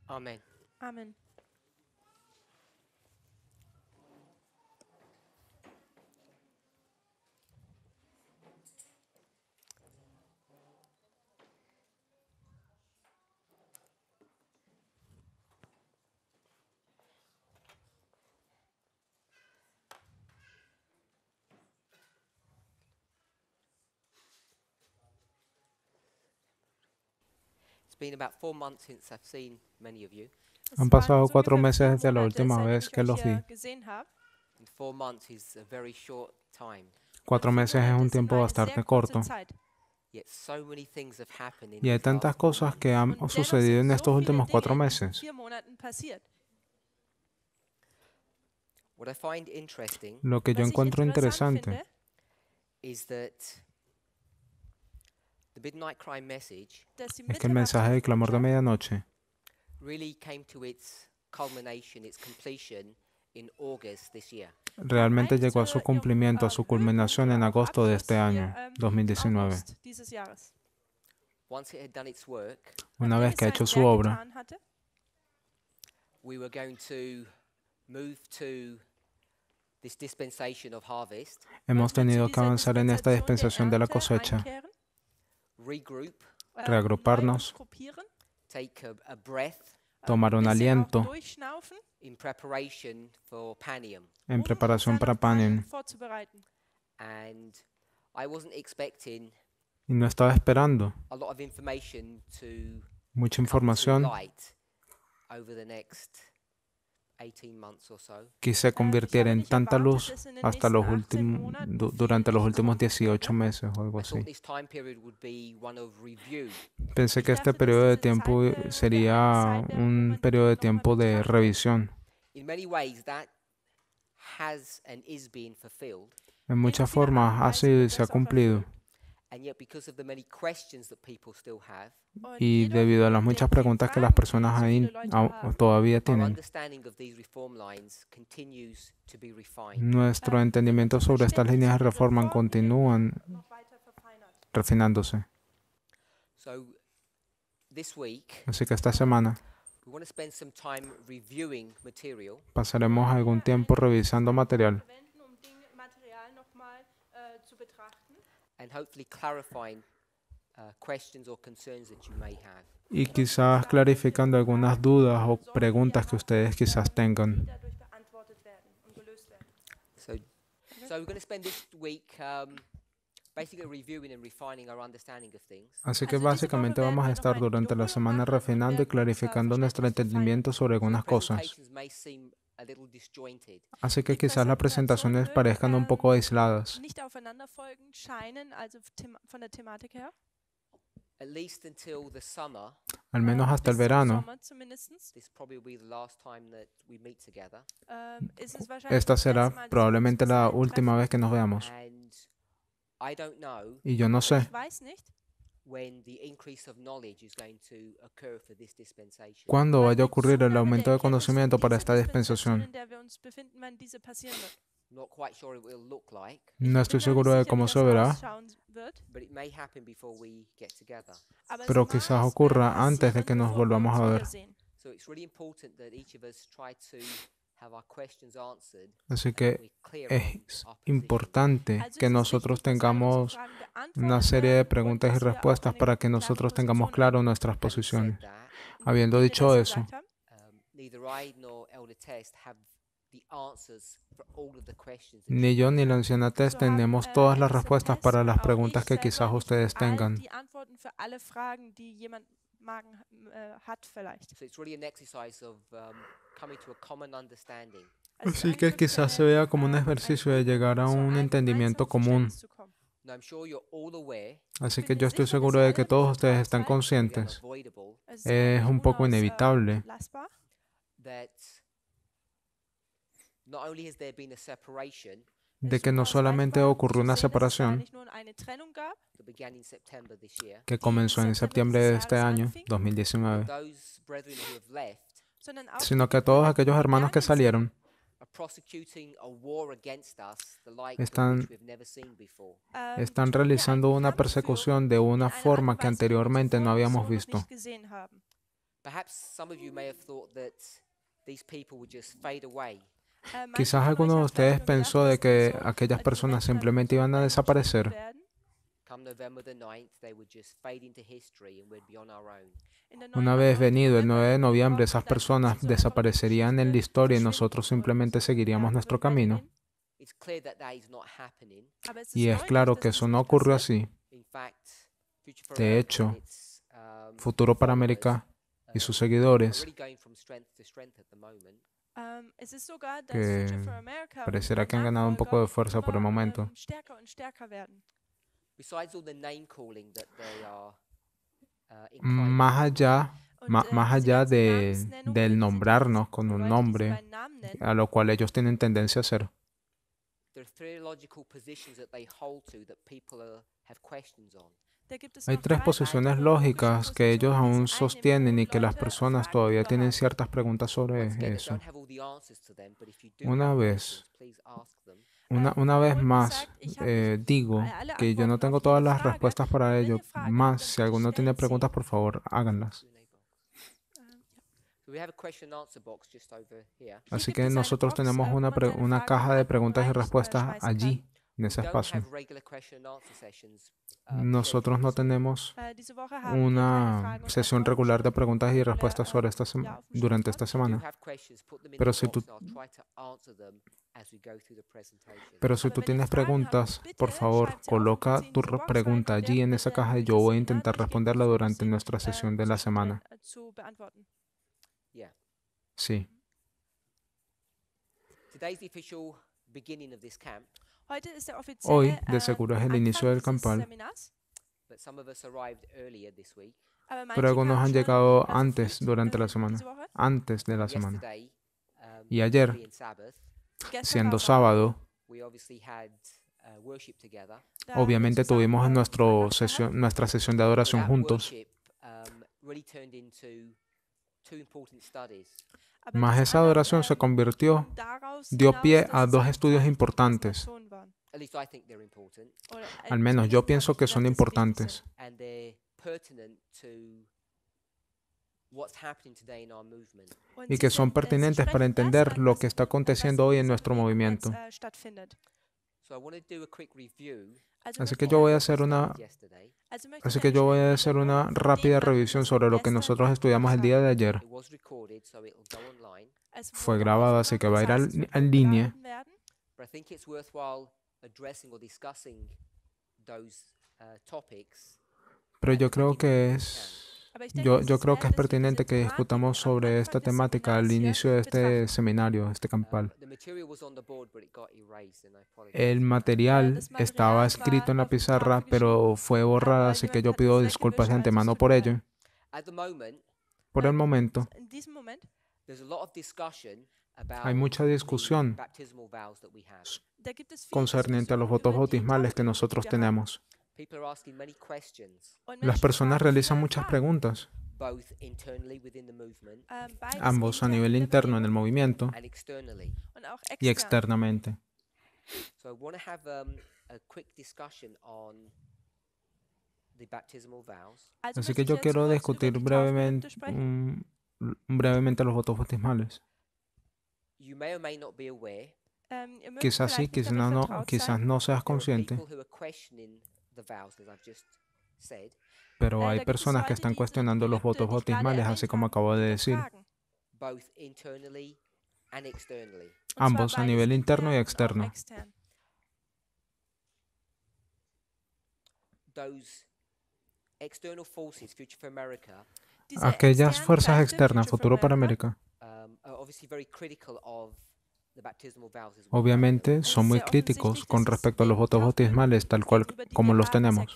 Amen. Amen. It's been about 4 months since I've seen many of you. Es Han waren pasado so 4 ungefähr meses 4 desde la Monate, última seitdem vez ich que euch los vi. hier gesehen habe. And 4 months is a very short time. 4 4 meses es Monate un sind tiempo nur eine sehr bastante kurze corto. Zeit. Yet so many things have happened in Y hay these last tantas 4 cosas que months. han Und dennoch sucedido sind en so estos viele últimos 4 Dinge in diesen meses. 4 Monaten passiert. What I find interesting Lo que yo Was ich encuentro interessant interesante finde, is that the Midnight Cry message dass die es que el mensaje de clamor de Mitternachtsbotschaft medianoche really came to its culmination, its completion in August this year. realmente llegó a su cumplimiento, a su culminación en agosto de este año, im 2019. August dieses Jahres. Once it had done its work, Una Nachdem vez es que ha sein hecho su Werk obra, getan hatte, we were going to move to this dispensation of harvest, hemos wollten wir zu tenido que dieser avanzar en esta dispensación de la Ernte cosecha, einkehren, regroup, reagruparnos, neu uns gruppieren, take a breath tomar un bisschen auch aliento durchschnaufen, in preparation for Panium. en uns preparación dann para auf Panem Panem. vorzubereiten. And I wasn't expecting Y no estaba esperando a lot of information to mucha come to información light over the next 18 months or so. que se Ich convirtiera habe en nicht tanta erwartet, luz dass in den hasta nächsten los 18 últimos, Monaten durante los viel últimos Licht kommen 18 würde. meses o algo I thought así. this time period would be one of review. Pensé que Ich este dachte, dass periodo de diese tiempo Zeitperiode sería eine Zeit wäre, wo un man die periodo de Dinge noch mal tiempo de betrachtet. revisión. In many ways, that has and is being fulfilled. En muchas vieler formas Art und ha Weise sido y wird se ha das auch cumplido. erfüllt. And yet, because of the many questions that people still have, Und Y jedoch debido a las wegen muchas den vielen preguntas que las Fragen, die personas so ahí viele Leute haben, todavía our tienen, understanding of these reform lines continues to be refined. nuestro entendimiento sobre estas líneas de reforma continúan noch weiter verfeinert. refinándose. So, this week, Así que esta semana we want to spend some time reviewing material pasaremos algún tiempo revisando material Verwenden, Material nochmal zu betrachten and hopefully clarifying questions or concerns that you may have. y quizás clarificando algunas dudas o preguntas que ustedes quizás die tengan. dadurch beantwortet werden und gelöst werden. So we're going to spend this week basically reviewing and refining our understanding of things. Así que básicamente vamos a estar durante la semana refinando y clarificando nuestro entendimiento sobre algunas cosas. Presentations may seem a little disjointed. Así que quizás las presentaciones parezcan un poco aisladas. Nicht aufeinander folgen scheinen, also von der Thematik her. At least until the summer, Al menos hasta el Bis zum verano. Sommer zumindest, this probably will be the last time that we meet together. ist es wahrscheinlich Esta das letzte será Mal, dass wir uns probablemente la treffen. última vez que nos veamos. And I don't know Y yo no sé Ich weiß nicht, when the increase of knowledge is going to occur for this dispensation. cuándo vaya a wann die ocurrir el Zunahme aumento der de conocimiento Erkenntnis para in esta dieser Dispensation, dispensación. in der wir uns befinden, wann diese passieren wird. Not quite sure it will look like, No estoy Bin mir seguro nicht de sicher, cómo wie se das verá, ausschauen wird, but it may happen before we get together. aber es pero mag quizás ocurra antes de passieren, que nos bevor wir volvamos uns a ver. wiedersehen. So it's really important that each of us try to have our questions answered. Así and que that we're clear es on our position. importante Also que es ist nosotros wichtig, dass unsere tengamos Fragen beantwortet una serie de werden und preguntas y dass wir auch respuestas eine para que klare nosotros tengamos Position claro haben. nuestras Having said posiciones. that, Habiendo Wenn wir dicho das eso, gesagt haben, neither I nor Elder Test have the answers for all of the questions that ni you yo may ni la have. anciana Tess so haben, tenemos todas las Eltern respuestas Tess para und las auch preguntas ich que selber quizás nicht ustedes all tengan. die Antworten für alle Fragen, die jemand hat vielleicht. So it's really an exercise of coming to a common understanding. Also es ist Así eigentlich que wirklich quizás se vea como un ejercicio de llegar a zu un einem entendimiento gemeinsamen común. Verständnis zu kommen. Now I'm sure you're all aware Así bin que mir yo estoy sicher, dass seguro ihr de que alle todos davon ustedes seid, están it's really conscientes. unavoidable Es ist Es eigentlich un poco inevitable unauslassbar, that not only has there been a separation de que no solamente ocurrió una separación nicht nur eine Trennung gab, that began in September this year, que comenzó en septiembre de este año, 2019, those brethren who have left sondern auch sino die que todos aquellos die hermanos que gegangen sind, salieron are prosecuting a war against us, the like Están- of which we've never seen before. están tun hier realizando einen una Kampf führen, persecución de in una einer Art forma und que Weise, wie wir anteriormente no zuvor habíamos so noch visto. nicht gesehen haben. Perhaps some of you may have thought that these people would just fade away. Quizás alguno de ustedes pensó de que aquellas personas simplemente iban a desaparecer. Come November the 9th, they would just fade into history and we'd be on our own. Una vez venido el 9 de noviembre, esas personas desaparecerían en la historia y nosotros simplemente seguiríamos nuestro camino. It's clear that that is not happening. Y es claro que eso no ocurrió así. In fact, Future for De America hecho, and its, Futuro para followers, América y sus are seguidores really going from strength to strength at the moment. que parecerá que han ganado un poco de fuerza por el momento. Besides all the name calling that they are inclined Más to do, allá, más allá del nombrarnos con un nombre, a lo cual ellos tienen tendencia a hacer. there are theological positions that they hold to that people have questions on. Hay tres posiciones lógicas que ellos aún sostienen y que las personas todavía tienen ciertas preguntas sobre Once again, I eso. don't have all the answers to them, but if you do Una have vez, questions, please ask them. Una vez más, digo que yo no tengo todas las respuestas para ello, más si alguno tiene preguntas, por favor, háganlas. Q&A box. So we have a question and answer box just over here. Así que nosotros tenemos una caja de preguntas y respuestas allí, en ese We don't espacio. have regular question and answer sessions. Nosotros no tenemos una sesión regular de preguntas y respuestas sobre durante esta If you semana. have questions, put them in Pero the si box tú- and I'll try to answer them as we go through the presentation. Pero si tú tienes preguntas, por favor, coloca tu pregunta allí en esa caja y yo voy a intentar responderla durante nuestra sesión de la semana. Yeah. Sí. Today's the official beginning of this camp, Hoy, de seguro, es el inicio del campal, but some of us arrived earlier this week. pero algunos han llegado antes durante la semana, antes de la semana. Yesterday, Y ayer, being Sabbath, siendo sábado, we obviously had worship together. obviamente tuvimos nuestra sesión de adoración That juntos, worship really turned into two important studies. más esa adoración se dio pie a dos estudios importantes. At least I think they're important, Al menos yo pienso que son importantes and they're pertinent to what's happening today in our movement. y que son pertinentes para entender lo que está aconteciendo hoy en nuestro movimiento. So I want to do a quick review. Así que yo voy a hacer Yesterday. una rápida revisión sobre lo que nosotros estudiamos el día de ayer. It was recorded, so it'll go online. Fue grabado, así que va a ir en línea. But I think it's worthwhile addressing or discussing those topics. Pero yo creo que es pertinente que discutamos sobre esta temática al inicio de este seminario, este campal. The material was on the board, but it got erased, and I apologize. El material estaba escrito en la pizarra, pero fue borrado, así que yo pido disculpas de antemano por ello. At the moment, Por el momento, there's a lot of discussion about hay mucha the discusión baptismal vows that we have. concerniente a los votos bautismales que nosotros tenemos. People are asking many questions, Las personas realizan muchas preguntas, both internally within the movement ambos a nivel interno en el movimiento and externally. y externamente. So I want to have a quick discussion on the baptismal vows. Así que yo quiero discutir brevemente los votos bautismales. You may or may not be aware Quizás sí, quizás no seas there are consciente, people who are questioning the vows, as I've just said, pero hay personas que están cuestionando los votos bautismales, así como acabo de decir, both internally and externally. ambos a nivel interno y externo. Those external forces, Future for America, Aquellas fuerzas externas, Futuro para América, are obviously very critical of the baptismal vows as well. obviamente son muy críticos con respecto a los votos bautismales tal cual como los tenemos.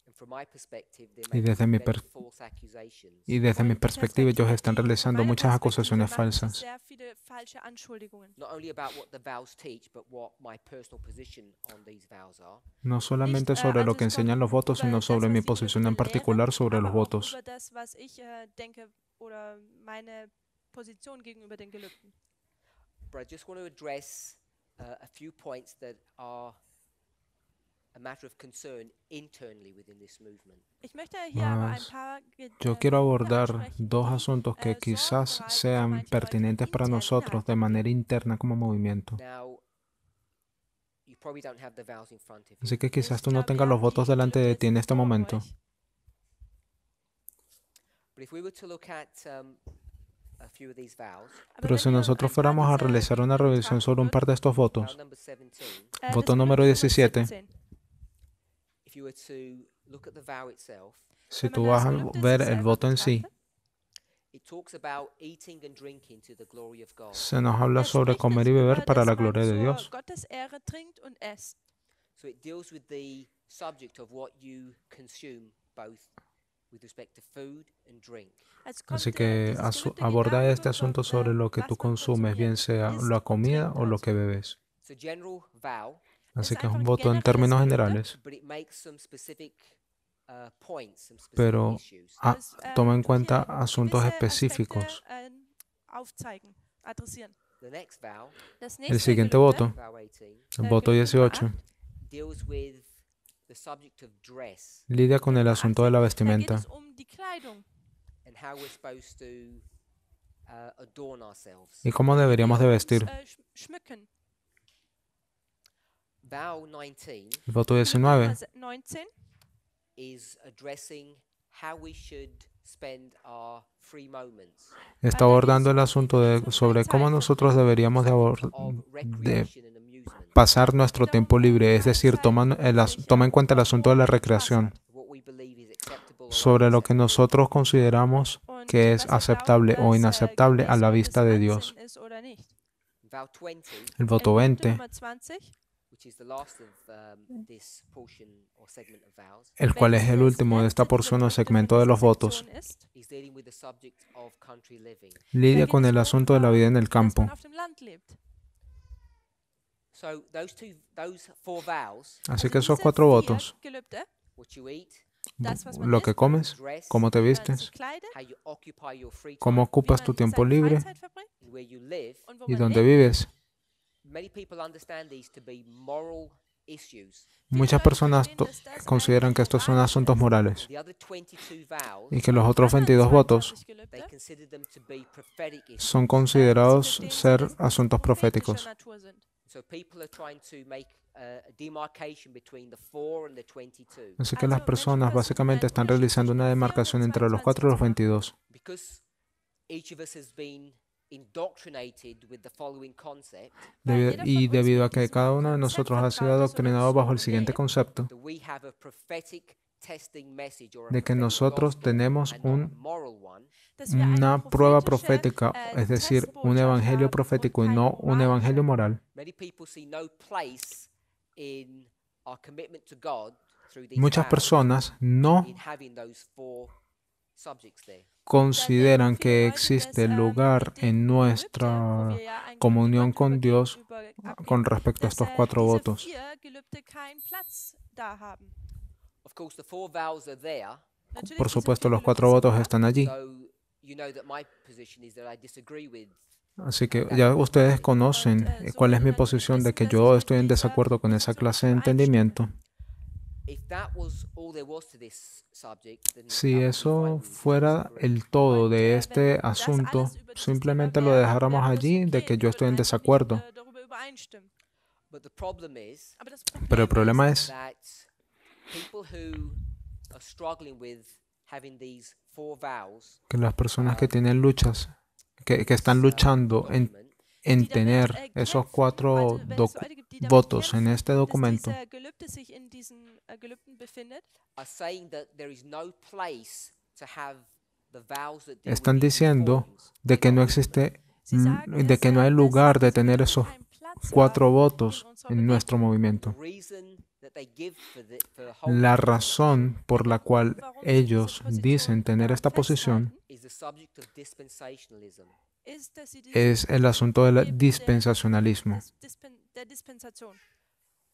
And from my perspective, they're Y making desde mi many false accusations. Y desde mi perspectiva, ellos están realizando muchas acusaciones falsas, Not only about what the vows teach, but what my personal position on these vows are. no solamente sobre lo que enseñan los votos, sino sobre mi posición en particular sobre los votos. But I just want to address a few points that are a matter of concern internally within this movement. Ich möchte hier aber ein Mas paar yo quiero Punkte abordar ansprechen, dos die asuntos que quizás Sorgen bereiten, sean aber die heute pertinentes para intern nosotros de innerhalb manera interna como movimiento. Now, you probably don't have the vows in front of you, Así que quizás Ich tú no glaube, tengas ihr los habt votos die delante de Gelübde ti en jetzt este vor momento. euch. but if we were to look at a few of these vows, Aber Pero wenn si wir nosotros ein paar fuéramos a dieser realizar una Gelübde revisión betrachten sobre un par de estos vow votos, number 17, voto das número Gelübde 17, 17. if you were to look at the vow itself, si Wenn tú man vas das a Gelübde ver sich el selber voto en sí, betrachtet, it talks about eating and drinking to the glory of God. se nos habla es sobre spricht comer y darüber, beber para dass la man gloria de zur Dios. Gottesehre trinkt und esst. So it deals with the subject of what you consume, both with respect to food and drink. Así que aborda este asunto sobre lo que tú consumes, bien sea la comida o lo que bebes. It's a general vow, Así Es que es un einfach voto en generelles términos Gelübde. generales, but it makes some specific points, some specific pero issues. toma en tut hier cuenta asuntos gewisse Aspekte, específicos. Aufzeigen, adressieren. The next vow, Das El nächste siguiente Gelübde, voto, vow 18, el voto Gelübde Nummer 18, deals with the subject of dress lidia con el asunto de la da geht vestimenta es die Kleidung. and how we're supposed to adorn ourselves. y cómo deberíamos de Wir vestir. uns, schmücken. Vow 19 El voto Gelübde Nummer 19 19 is addressing how we should spend our free moments está abordando el asunto sobre cómo nosotros deberíamos of de recreation and amusement, pasar nuestro tiempo libre, es decir, toma en cuenta el asunto de la recreación, what we believe is acceptable or sobre lo que unacceptable. nosotros consideramos und que es was wir aceptable glauben, o dass, inaceptable a gemäß la Gottes vista de Dios. Ansinnen ist oder nicht. Vow 20, El voto Gelübde 20, Nummer 20, which is the last of this portion or segment of vows, el cual es el welches último de esta letzte porción o Gelübde von segmento de dieser los votos, Sektion ist, is dealing with the subject of country living. lidia da con geht el es asunto de la vida en el dass campo. man auf dem Land lebt. So those four vows, Así que Also esos diese 4 vier votos, Gelübde, what you eat, das, was man lo isst, que comes, dress, cómo te wie man vistes, sich kleidet, how you occupy your free cómo time, wie ocupas man tu tiempo seine libre Freizeit verbringt and where you live. und wo y man dónde lebt. vives. Many people understand these to be moral issues. Muchas personas consideran que estos son asuntos morales The other 22 vows, y que los otros 22 votos they consider them to be prophetic issues. son considerados ser asuntos proféticos. So people are trying to make a demarcation between the 4 and the 22. Así que las personas básicamente están realizando una demarcación entre los 4 y los 22. Because each of us has been indoctrinated with the following concept, Y debido a que cada uno de nosotros ha sido adoctrinado bajo el siguiente concepto, that we have a prophetic testing message or a de que prophetic nosotros gospel tenemos and not a un moral one, una prueba profética, es decir, un evangelio profético y no un evangelio moral. many people see no place in our commitment to God through these Muchas vows personas no in having those 4 subjects there. consideran que existe lugar en nuestra comunión con Dios con respecto a estos 4 votos. Of course, the 4 vows are there, Por supuesto, los 4 votos están allí. so you know that my position is that I disagree with. Así que ya ustedes conocen cuál es mi posición de que yo estoy en desacuerdo con esa clase de entendimiento. If that was all there was to this subject, then Si that would be eso fine, we would fuera disagree. el todo de este asunto, simplemente lo dejáramos allí de que yo estoy en desacuerdo. But the problem is Pero el problema es that people who are struggling with having these 4 vows que las personas que tienen luchas, que están luchando en tener esos 4 votos en este documento, are saying that there is no place to have the vows that deal están with these diciendo forms de que in no our existe, de que no hay lugar de tener esos 4 votos en nuestro movimiento. The reason that they give for holding La razón por la cual ellos dicen tener esta posición is the subject of dispensationalism. es el asunto del dispensacionalismo.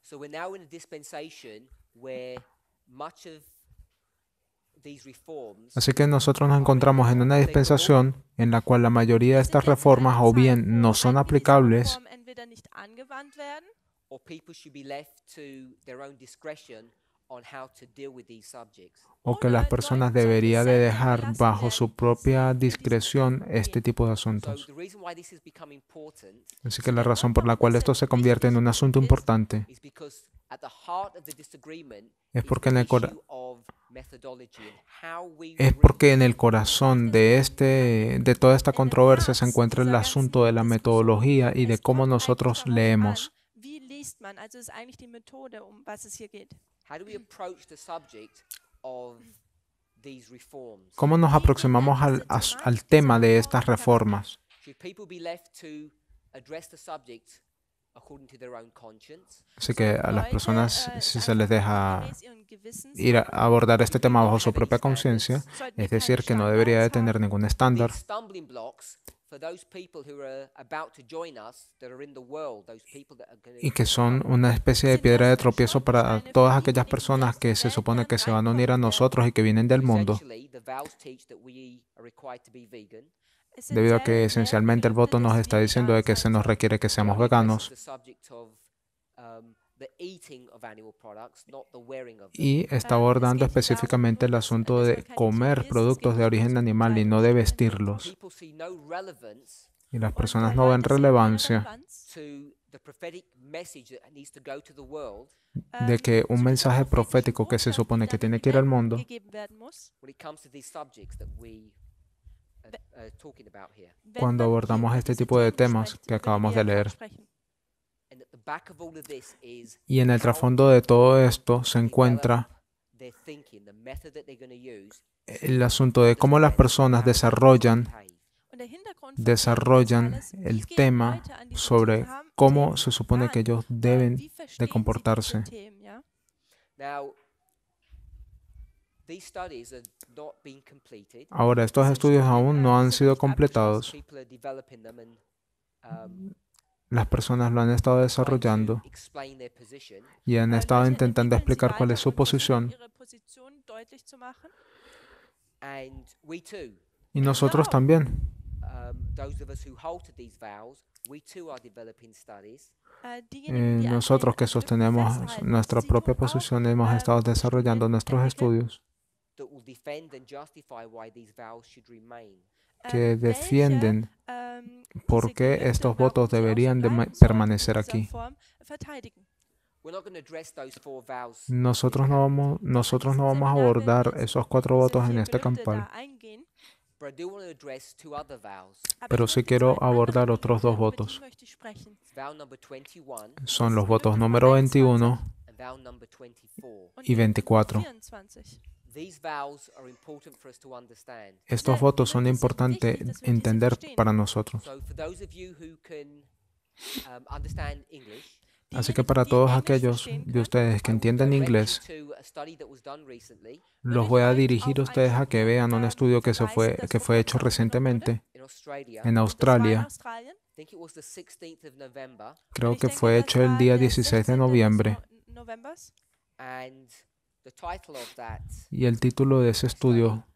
So we're now in a dispensation where much of these reforms Así que nosotros nos encontramos en una dispensación en la cual la mayoría de estas reformas o bien no son aplicables o que las personas deberían de dejar bajo su propia discreción este tipo de asuntos. Así que la razón por la cual esto se convierte en un asunto importante es porque en el corazón de toda esta controversia se encuentra el asunto de la metodología y de cómo nosotros leemos. ¿Cómo nos aproximamos al tema de estas reformas? Así que a las personas, si se les deja ir a abordar este tema bajo su propia conciencia, es decir, que no debería de tener ningún estándar. Y que son una especie de piedra de tropiezo para todas aquellas personas que se supone que se van a unir a nosotros y que vienen del mundo. Debido a que esencialmente el voto nos está diciendo de que se nos requiere que seamos veganos. Y está abordando específicamente el asunto de comer productos de origen animal y no de vestirlos. Y las personas no ven relevancia de que un mensaje profético que se supone que tiene que ir al mundo cuando abordamos este tipo de temas que acabamos de leer. Y en el trasfondo de todo esto se encuentra el asunto de cómo las personas desarrollan el tema sobre cómo se supone que ellos deben de comportarse. Ahora, estos estudios aún no han sido completados. Las personas lo han estado desarrollando y han estado intentando explicar cuál es su posición. Y nosotros también. Nosotros que sostenemos nuestra propia posición hemos estado desarrollando nuestros estudios que defienden por qué estos votos deberían de permanecer aquí. Nosotros no vamos a abordar esos 4 votos en este campal, pero sí quiero abordar otros 2 votos. Son los votos número 21 y 24. Estos votos son importantes entender para nosotros. Así que para todos aquellos de ustedes que entienden inglés, los voy a dirigir a ustedes a que vean un estudio que fue hecho recientemente en Australia. Creo que fue hecho el día 16 de noviembre. Y el título de ese estudio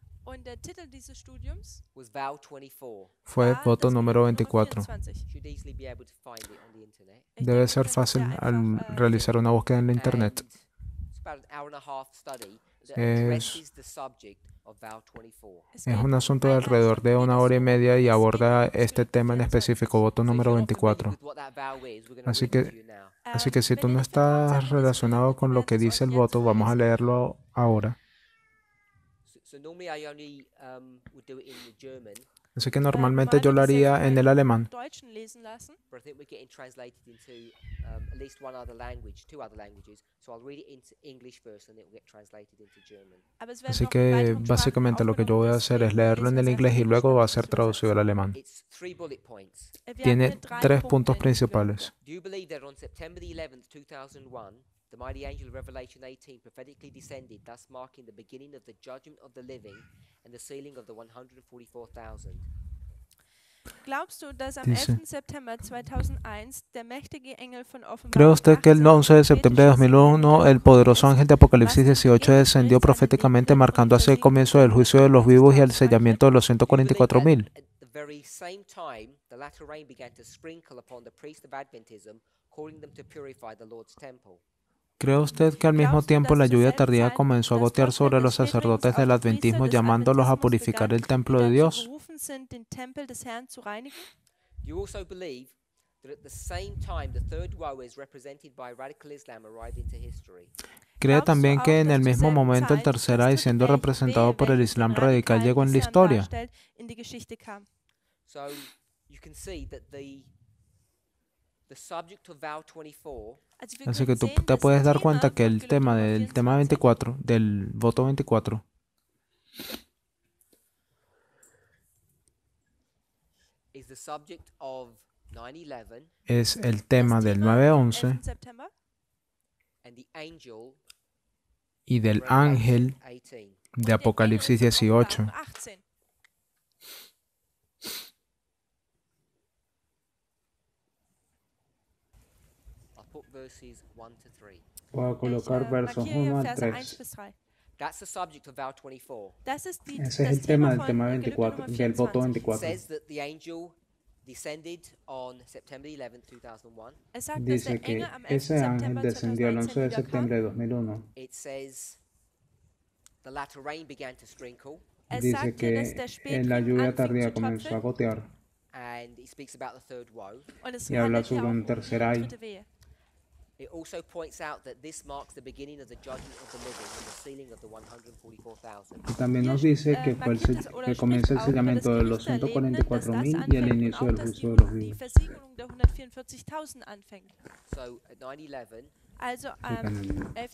fue voto número 24. Debe ser fácil al realizar una búsqueda en la internet. Es un asunto de alrededor de 1 hora y media y aborda este tema en específico, voto número 24. Así que si tú no estás relacionado con lo que dice el voto, vamos a leerlo ahora. Así que normalmente yo lo haría en el alemán. Así que básicamente lo que yo voy a hacer es leerlo en el inglés y luego va a ser traducido al alemán. Tiene 3 puntos principales. The mighty angel of Revelation 18 prophetically descended, thus marking the beginning of the judgment of the living and the sealing of the 144,000. ¿Cree usted que el 11 de septiembre de 2001 el poderoso ángel de Apocalipsis 18 descendió proféticamente marcando así el comienzo del juicio de los vivos y el sellamiento de los 144,000? calling them to purify the Lord's temple. ¿Cree usted que al mismo tiempo la lluvia tardía comenzó a gotear sobre los sacerdotes del adventismo llamándolos a purificar el templo de Dios? You also believe that at the same time the third woe is represented by radical Islam arrived into history. ¿Cree también que en el mismo momento el tercer ay, siendo representado por el Islam radical, llegó en la historia? So you can see that the subject of vow 24 Así que tú te puedes dar cuenta que el tema del tema 24, del voto 24, is the subject of 9/11 es el tema del 9/11 and the angel y del of ángel Revelation 18. de Apocalipsis 18. I'll put verses 1 to 3. Voy a colocar versos 1 al 3. That's the subject of vow 24. Ese es el tema del tema 24, del voto It 24. says that the angel descended on September 11, 2001. Dice que ese ángel descendió el 11 de septiembre de 2001. It says the latter rain began to sprinkle, Dice que en la lluvia tardía comenzó a gotear and it speaks about the third woe. y habla sobre un tercer ay. It also points out that this marks the beginning of the judgment of the living and the sealing of the 144,000. Y también nos dice que, que comienza el sellamiento de los 144.000 y el inicio del juicio de los vivos. So at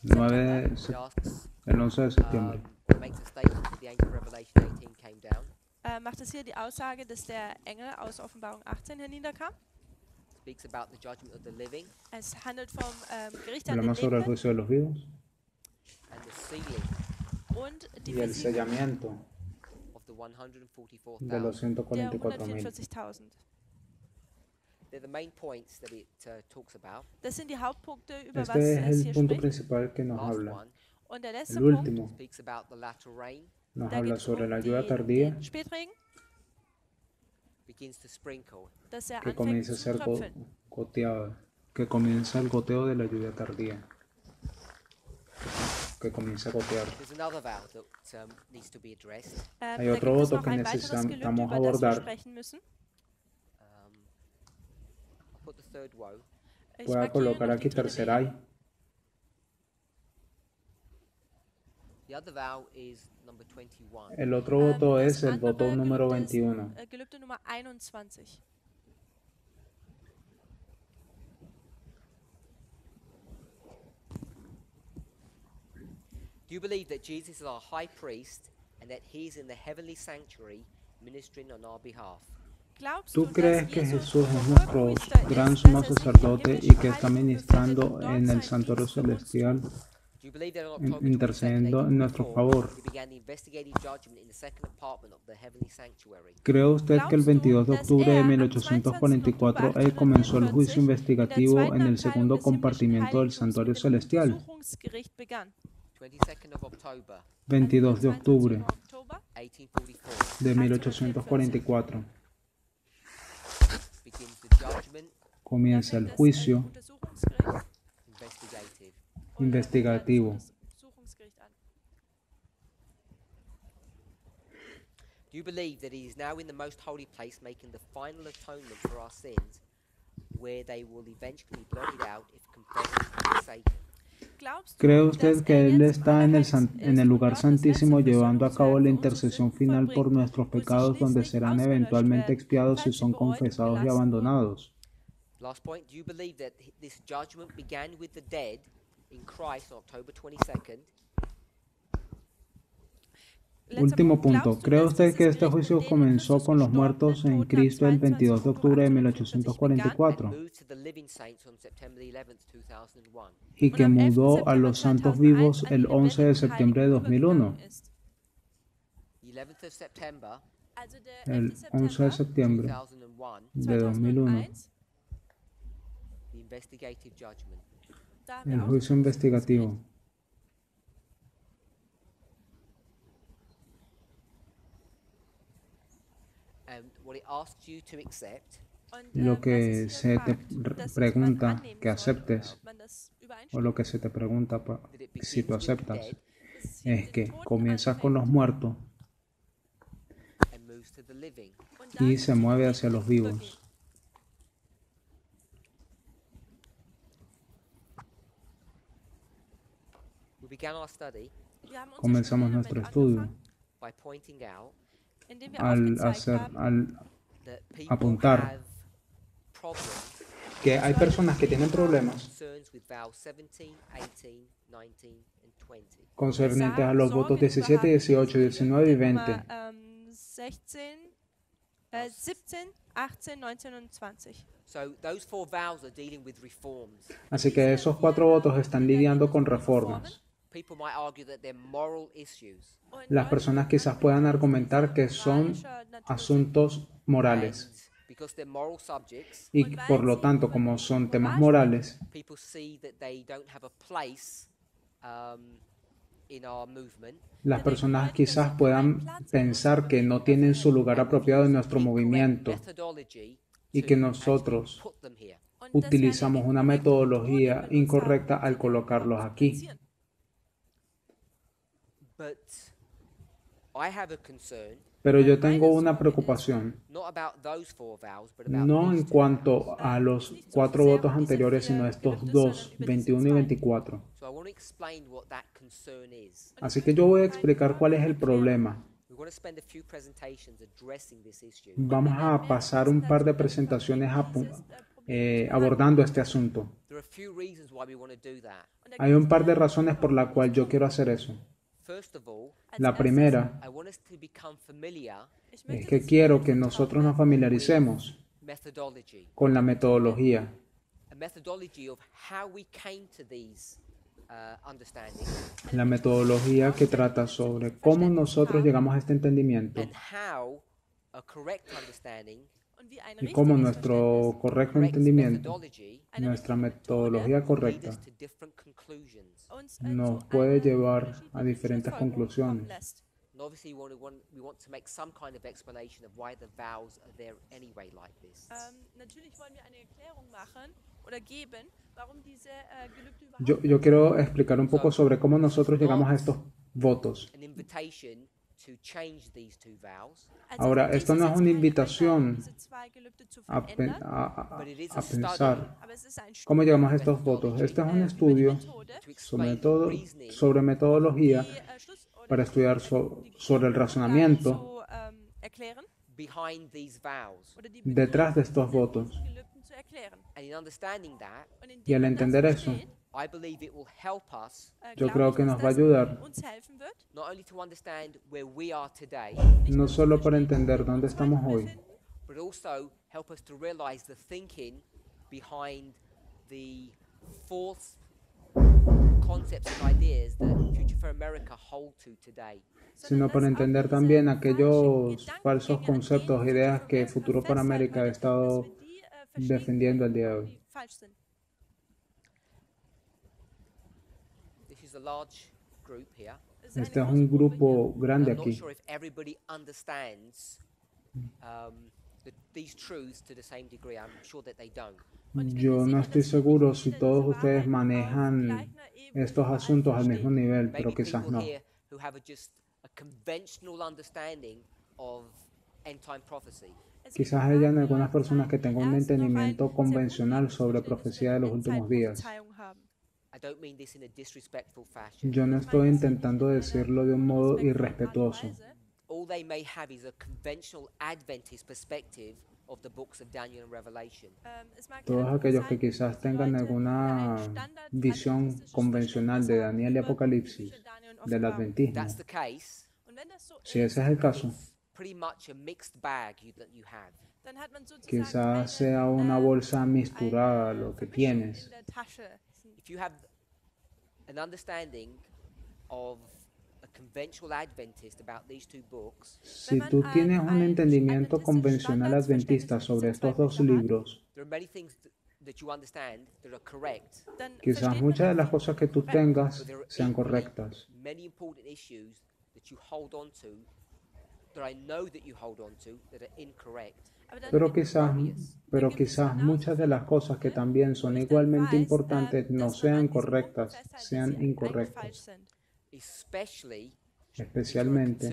9/11, El 11 de septiembre makes a statement that the angel of Revelation 18 came down. Macht es hier die Aussage, dass der Engel aus Offenbarung 18 herniederkam? Speaks about the judgment of the living Es handelt vom Gericht an den hablamos sobre el Lebenden juicio de los vivos and the sealing und die y el Versiegelung sellamiento of the de los 144,000. der 144.000. 144.000. They're the main points that it talks about. Das sind die Hauptpunkte, über was Este es es hier el punto spricht. principal que nos Last habla. one Und der letzte El Punkt, último speaks about the latter rain nos da habla geht es sobre la um lluvia tardía den Spätregen, begins to sprinkle. dass er que anfängt comienza a zu ser tröpfeln. goteada, que comienza el goteo de la lluvia tardía, que comienza a gotear. There's another vow that needs to be addressed. Hay Da otro gibt es voto noch que ein weiteres Gelübde, necesitamos über das wir abordar. sprechen müssen. I'll put the third woe. Ich Voy a markiere colocar noch aquí die dritte tercer Wehe. ay. The other vow is number 21. El otro voto Das es el voto andere número Gelübde ist, 21. Gelübde Nummer 21. Do you believe that Jesus is our high priest and that he is in the heavenly sanctuary ministering on our behalf? ¿Tú crees que Jesús es nuestro gran sumo sacerdote y que está ministrando en el santuario celestial, Do you believe that on October 22nd, intercediendo en nuestro 1844, favor? he began the investigative judgment in the second apartment of the heavenly sanctuary? ¿Cree usted que el 22 de octubre de 1844 él comenzó el juicio investigativo en el segundo compartimiento del santuario celestial? 22nd of October 22 de octubre 1844 de 1844 begins the judgment comienza el juicio investigative. investigativo. Do you believe that he is now in the most holy place making the final atonement for our sins, where they will eventually be blotted out if confessed and forsaken? ¿Cree usted que Él está en el lugar santísimo llevando a cabo la intercesión final por nuestros pecados donde serán eventualmente expiados si son confesados y abandonados? Last point, do you believe that this judgment began with the dead in Christ on October 22nd? Último punto. ¿Cree usted que este juicio comenzó con los muertos en Cristo el 22 de octubre de 1844 and moved to the living saints on September 11th, 2001? y que mudó a los santos vivos el 11 de septiembre de 2001? The 11th of September El 11 de septiembre 2001, de 2001, the investigative judgment. el juicio investigativo. And what it asks you to accept lo que se te pregunta que aceptes, o lo que se te pregunta si tú aceptas, es que comienza con los muertos y se mueve hacia los vivos. Comenzamos nuestro estudio al apuntar que hay personas que tienen problemas concernientes a los votos 17, 18, 19 y 20. 16, 17, 18, 19 und 20. Así que esos 4 votos están lidiando con reformas. Las personas quizás puedan argumentar que son asuntos morales. Y por lo tanto, como son temas morales, las personas quizás puedan pensar que no tienen su lugar apropiado en nuestro movimiento y que nosotros utilizamos una metodología incorrecta al colocarlos aquí. Pero yo tengo una preocupación, no en cuanto a los 4 votos anteriores, sino estos 2, 21 y 24. Así que yo voy a explicar cuál es el problema. Vamos a pasar un par de presentaciones abordando este asunto. Hay un par de razones por las cuales yo quiero hacer eso. La primera es que quiero que nosotros nos familiaricemos con la metodología. La metodología que trata sobre cómo nosotros llegamos a este entendimiento y cómo nuestro correcto entendimiento, nuestra metodología correcta, nos puede llevar a diferentes conclusiones. Yo quiero explicar un poco sobre cómo nosotros llegamos a estos votos. Ahora, esto no es una invitación a pensar cómo llegamos a estos votos. Este es un estudio sobre metodología para estudiar sobre el razonamiento detrás de estos votos. Y al entender eso, yo creo que nos va a ayudar no solo para entender dónde estamos hoy, sino para entender también aquellos falsos conceptos e ideas que Futuro para América ha estado defendiendo el día de hoy. Este es un grupo grande aquí. Yo no estoy seguro si todos ustedes manejan estos asuntos al mismo nivel, pero quizás no. Quizás hayan algunas personas que tengan un entendimiento convencional sobre profecía de los últimos días. Yo no estoy intentando decirlo de un modo irrespetuoso. Todos aquellos que quizás tengan alguna visión convencional de Daniel y Apocalipsis, del adventismo, si ese es el caso, quizás sea una bolsa misturada lo que tienes. Si tú tienes un entendimiento convencional adventista sobre estos 2 libros, quizás muchas de las cosas que tú tengas sean correctas. Pero quizás muchas de las cosas que también son igualmente importantes no sean correctas, sean incorrectas. Especialmente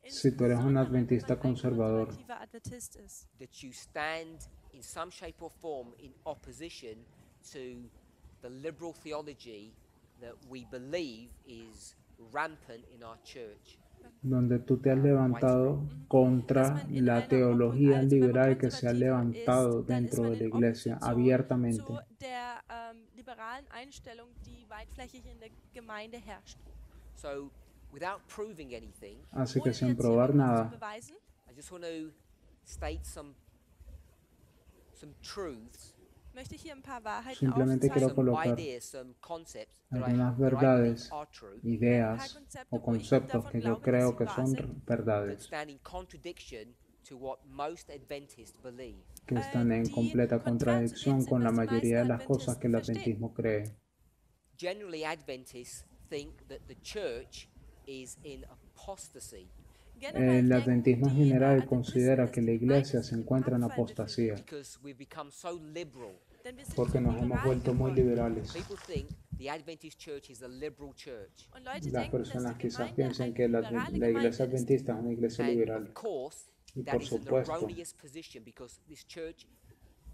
si tú eres un adventista conservador. That you stand in some shape or form in opposition to the liberal theology that we believe is rampant in our church. Donde tú te has levantado contra la teología liberal que se ha levantado dentro de la iglesia abiertamente. So, without proving anything, Así que sin probar nada, I just want to state some truths, simplemente quiero colocar some concepts that algunas I think verdades, are true, ideas o conceptos que yo creo que son that verdades, stand in contradiction to what most Adventists believe. que están en completa contradicción con la mayoría de las cosas que el adventismo cree. Generally, Adventists think that the church is in apostasy El adventismo en general considera que la iglesia se encuentra en apostasía because we've become so liberal. porque nos hemos vuelto muy liberales. People think the Adventist church is a liberal church. Las personas quizás piensan que la iglesia adventista es una iglesia And liberal. of course, Y that por is an supuesto, erroneous position because this church,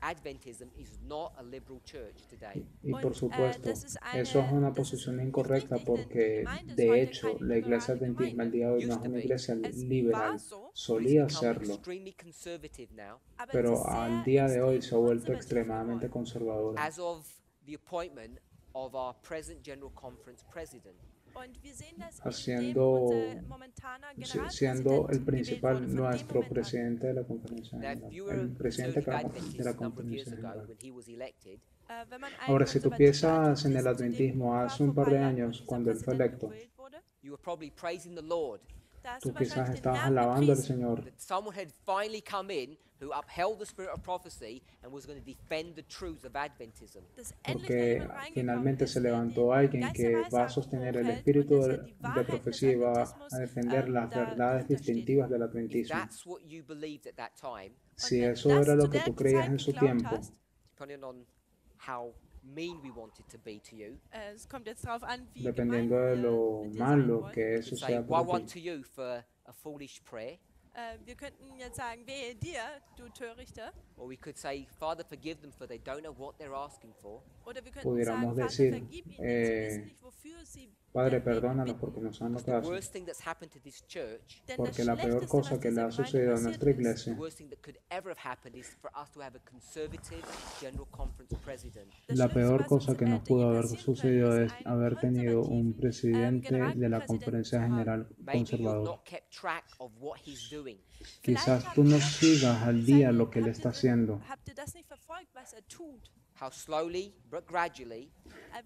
Adventism, is not a liberal church today. y por supuesto, eso es una posición incorrecta porque de hecho la iglesia adventista al día de hoy no es una iglesia liberal. Solía Become serlo, extremely conservative now pero al día de hoy se ha vuelto extremadamente conservadora. as of the appointment of our present General Conference president. Siendo el principal nuestro presidente de la conferencia Now, if general, you were el presidente de la Adventist a number of conferencia years ago general. when he was elected, Ahora, si tú piensas en el adventismo hace un par de años, cuando él fue electo, you were probably praising the Lord tú quizás estabas alabando al Señor that someone had finally come in who upheld the spirit of prophecy and was going to defend the truths of Adventism. porque finalmente se levantó alguien que va a sostener el espíritu de profecía y va a defender las verdades distintivas del If adventismo. that's what you believed at that time, Si eso era lo que tú creías en su tiempo, depending on how mean we want it to be to you, dependiendo de lo malo que you eso could say, sea "Woe para unto ti, you for a foolish prayer," Wir könnten jetzt sagen, wehe dir, du Törichter. or we could say, "Father, forgive them, for they don't know what they're asking for." Oder wir könnten sagen, pudiéramos Vater, decir, vergib ihnen, sie wissen nicht, wofür sie Padre, dein Leben perdónanos bitten. porque no saben lo Because que the hacen. worst thing that's happened to this church, Denn das Porque la peor Schlechteste, cosa was que le dieser ha Gemeinde sucedido a passiert nuestra ist, the iglesia, worst thing that could ever have happened is for us to have a conservative General Conference president. das la Schlimmste, peor was cosa uns que nos hätte je pudo haber passieren sucedido können, es ist einen haber tenido un konservativen, presidente de la Generalpräsidenten conferencia zu haben. general Maybe you've conservador. not kept track of what he's doing. Quizás tú no sigas al día lo que él está haciendo, Habt ihr das nicht verfolgt, was tut? How slowly but gradually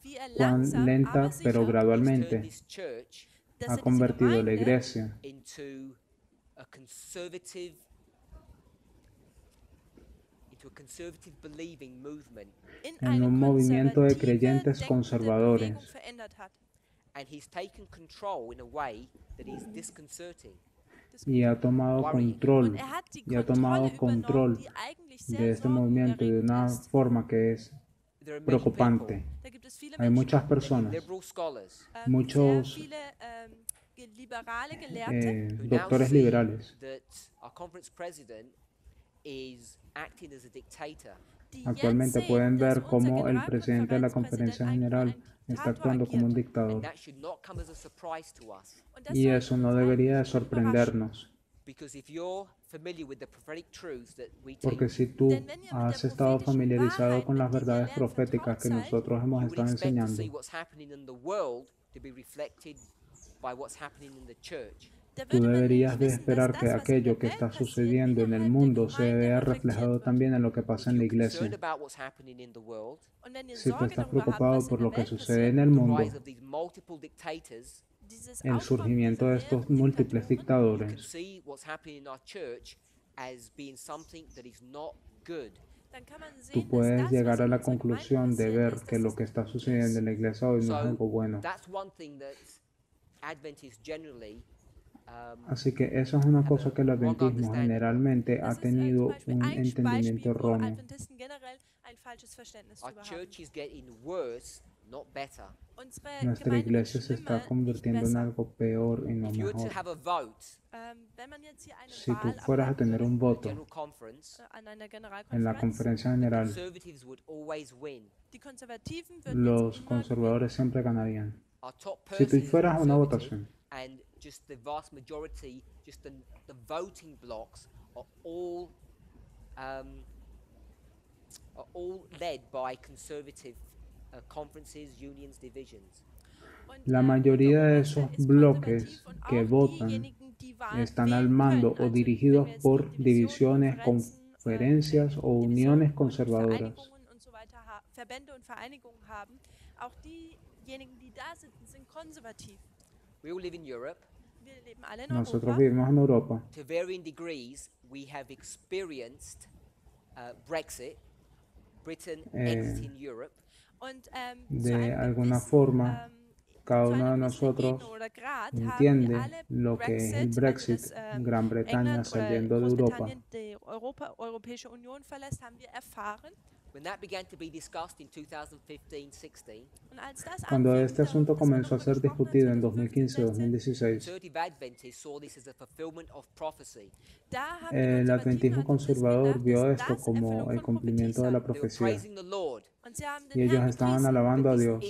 Wie cuán langsam, lenta aber pero sicher, he's turned gradualmente this church dass ha diese convertido la Gemeinde iglesia into a conservative believing movement, en un movimiento de konservative, creyentes denkende conservadores. Bewegung verändert hat. and he's taken control in a way that is disconcerting. Y ha tomado control, Und hat die y ha tomado Kontrolle control übernommen, die eigentlich de sehr este movimiento de sorgenerregend una ist. forma que es There are many preocupante. people, Da gibt es viele Hay Menschen, muchas many personas, liberal scholars, muchos sehr viele liberale Gelehrte, who now doctores see liberales that our conference president is acting as a dictator. die actualmente jetzt pueden sehen, dass ver unser cómo el presidente de la Generalkonferenzpräsident conferencia eigentlich general ein está Diktator actuando como un agiert. dictador. And that should not come as a surprise to us. Und das Y sollte eso uns no debería de eigentlich nicht überraschen. sorprendernos, Because if you're familiar with the prophetic truths that we porque teach, si tú Denn wenn ihr mit has der estado prophetischen familiarizado Wahrheit, con mit las dieser verdades Lehren proféticas que vertraut seid, nosotros hemos you would estado expect to enseñando, see what's happening in the world to be reflected by what's happening in the church. da tú würde man deberías nämlich de wissen, esperar dass que das, was in aquello der que Welt está passiert, sucediendo en el innerhalb der mundo se Gemeinde vea reflektiert reflejado wird. también en lo que If pasa en la you're concerned iglesia. about what's happening in the world, Und wenn ihr Si tú Sorge estás darüber habt, preocupado was in por der lo que Welt sucede en passiert, el the mundo, rise of these multiple dictators, dieses el Aufkommen surgimiento de dieser estos mehreren múltiples Diktatoren, you can dictadores, see what's happening in our church as being something that is not good. dann kann man tú sehen, dass puedes das, llegar was a in la unserer Gemeinde conclusión de passiert ver ist, que dass lo es que está nicht sucediendo en la iglesia hoy no es So algo bueno. that's one thing that Adventists generally Así que eso es una cosa que el adventismo generalmente ha tenido un entendimiento erróneo. Nuestra iglesia se está convirtiendo en algo peor y no mejor. Si tú fueras a tener un voto en la conferencia general, los conservadores siempre ganarían. Si tú fueras a una votación, and just the vast majority, just the voting blocks are all led by conservative conferences, unions, divisions. La mayoría de esos bloques que votan están al mando o dirigidos por divisiones, conferencias o uniones conservadoras. We all live in Europe. Nosotros vivimos en Europa. To varying degrees, we have experienced Brexit, Britain exiting Europe. De alguna forma, cada uno de nosotros entiende lo que es el Brexit, Gran Bretaña saliendo de Europa. When that began to be discussed in 2015-16, cuando este asunto comenzó a ser discutido en 2015-2016, el adventismo conservador vio esto como el cumplimiento de la profecía. Y ellos estaban alabando a Dios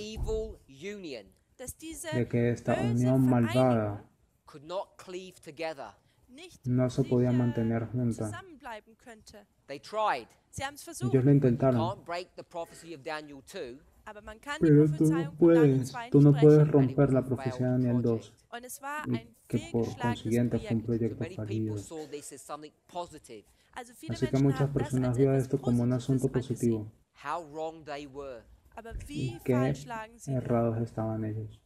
de que esta unión malvada no se podía mantener junta. Ellos lo intentaron. Pero tú no puedes romper la profecía de Daniel 2, y que por consiguiente fue un proyecto fallido. Así que muchas personas vieron esto como un asunto positivo. Y qué errados estaban ellos.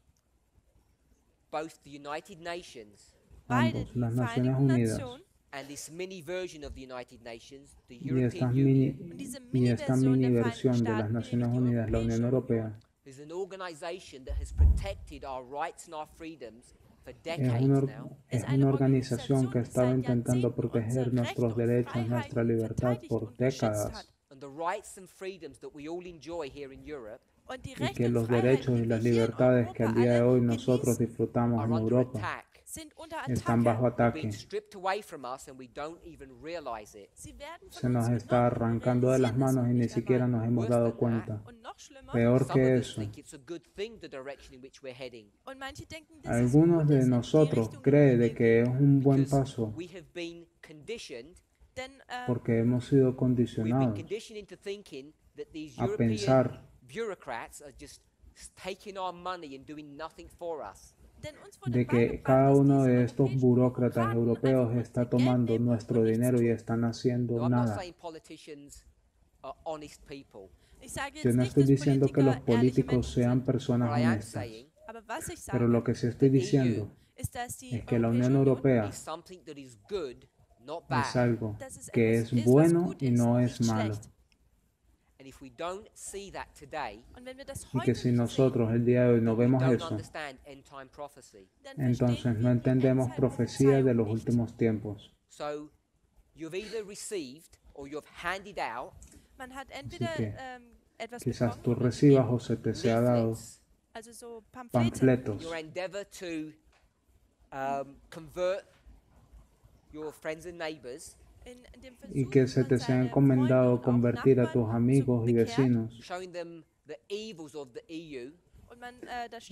Ambos, las Naciones Unidas y esta mini versión de las Naciones Unidas, la Unión Europea, es una organización que ha estado intentando proteger nuestros derechos, nuestra libertad por décadas. Y que los derechos y las libertades que al día de hoy nosotros disfrutamos en Europa están bajo ataque. Se nos está arrancando de las manos y ni siquiera nos hemos dado cuenta. Peor que eso, algunos de nosotros creen de que es un buen paso porque hemos sido condicionados a pensar de que cada uno de estos burócratas europeos está tomando nuestro dinero y están haciendo nada. Yo no estoy diciendo que los políticos sean personas honestas, pero lo que sí estoy diciendo es que la Unión Europea es algo que es bueno y no es malo. Y que si nosotros el día de hoy no vemos eso, entonces no entendemos profecía de los últimos tiempos. Así que quizás tú recibas o se te sea dado panfletos y que se te sea encomendado convertir a tus amigos y vecinos,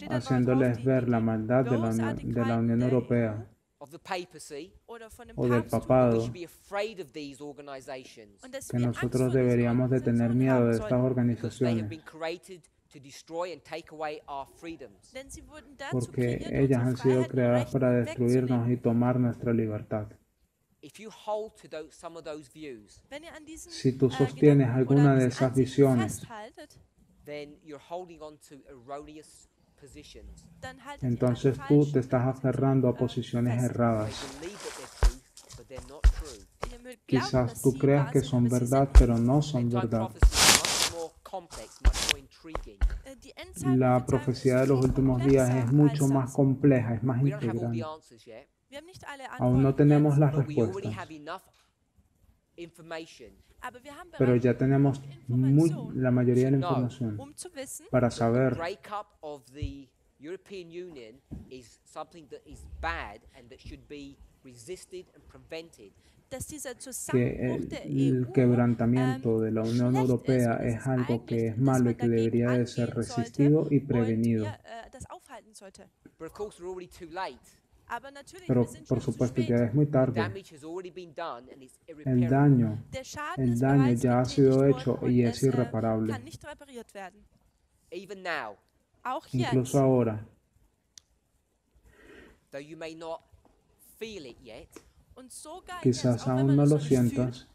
haciéndoles ver la maldad de la Unión Europea o del papado, que nosotros deberíamos de tener miedo de estas organizaciones, porque ellas han sido creadas para destruirnos y tomar nuestra libertad. Si tú sostienes alguna de esas visiones, entonces tú te estás aferrando a posiciones erradas. Quizás tú creas que son verdad, pero no son verdad. La profecía de los últimos días es mucho más compleja, es más We don't have all the integral. answers yet, Wir haben nicht alle Aún no Antworten tenemos jetzt, las but we already respuestas, have enough information aber wir haben pero bereits ya tenemos Informationen, la mayoría de la to know información zu wissen, para that the saber breakup of the European Union is something that is bad and that should be resisted and prevented. dass dieser que Zusammenbruch der el EU quebrantamiento de la Unión schlecht ist Europea und es es ist algo que eigentlich, es dass malo y man que dagegen debería de ser angehen sollte resistido y und prevenido. das aufhalten sollte. But of course, we're already too late. Aber natürlich, Pero wir sind por schon zu supuesto spät. ya es muy The tarde. damage has already been done and it's El irreparable. daño, Der Schaden el ist daño bereits ya ha getätigt sido worden hecho und y es es irreparable. kann nicht repariert werden. Even now, Auch Incluso jetzt, ahora, though you may not feel it yet, und sogar jetzt, quizás auch wenn aún man no es lo noch nicht fühlt, sientas,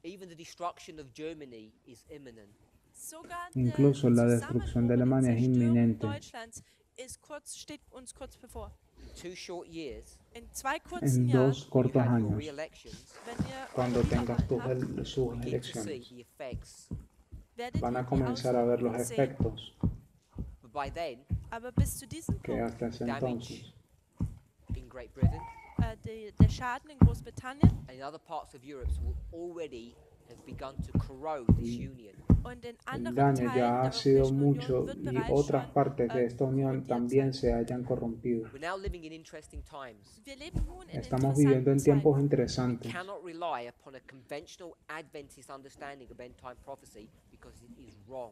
even the destruction of Germany is imminent. sogar incluso la der destrucción de Zusammenbruch und Alemania es Zerstörung inminente. Deutschlands steht uns kurz bevor. In 2 short years, In 2 kurzen En Jahren, dos when you cortos have your años, re-elections, wenn ihr cuando eure tengas Wiederwahlen habt, sus begin to see elecciones, the effects. werdet van ihr a die comenzar a ver los Auswirkungen sehen. efectos But by then, Aber bis zu diesem que Punkt, hasta ese damage entonces in Great Britain der Schaden in Großbritannien and in other parts of Europe will already have begun to corrode this union. und in el anderen daño Teilen ya der ha sido Europäischen mucho Union wird y bereits otras schon partes de esta unión korrodiert también sein. se hayan corrompido. We're now living in interesting times. Wir leben nun in Estamos viviendo en interessanten tiempos Zeiten. interesantes. Cannot rely upon a conventional Adventist understanding of end time prophecy because it is wrong.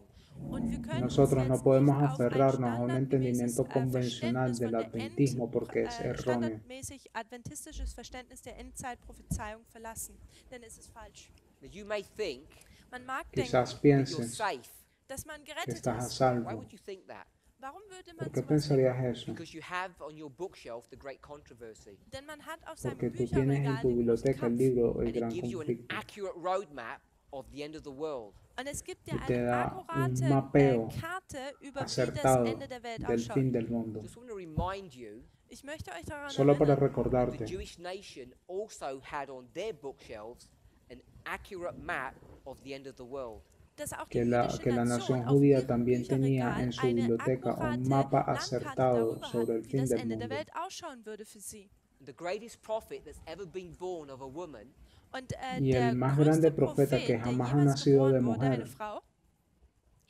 Und wir können uns Nosotros no jetzt podemos nicht auf ein aferrarnos a un standardgemäßes, entendimiento convencional Verständnis del von der adventismo porque es erróneo. standardmäßig adventistisches Verständnis der Endzeitprophezeiung verlassen, denn es ist falsch. Now you may think Man mag Quizás denken, that you're pienses safe. dass man que gerettet estás a ist. Why salvo. would you think that? Warum würde ¿Por man qué sowas denken? pensarías eso? Because you have on your bookshelf the great controversy. Denn man hat auf seinem Porque tú tienes en Bücherregal tu den großen biblioteca el Kampf. libro El And it Gran gives you an Conflicto accurate roadmap of the end of the world. Und es gibt dir y te eine da un akkurate mapeo Karte über wie das acertado Ende der Welt del ausschaut. fin del mundo. Just want to remind you Ich möchte euch daran Solo para erinnern, the recordarte Jewish nation also had on their bookshelves an accurate map of the end of the world. dass auch que die la, jüdische que la Nation nación auf judía ihrem también tenía Bücherregal en su eine biblioteca un akkurate mapa Landkarte acertado darüber sobre el hat, wie fin das del Ende der mundo. Welt ausschauen würde für sie. The greatest prophet that's ever been born of a woman, Und Y der el más größte grande profeta Prophet, que der jamás ha jemals nacido de geboren wurde, eine mujer, Frau,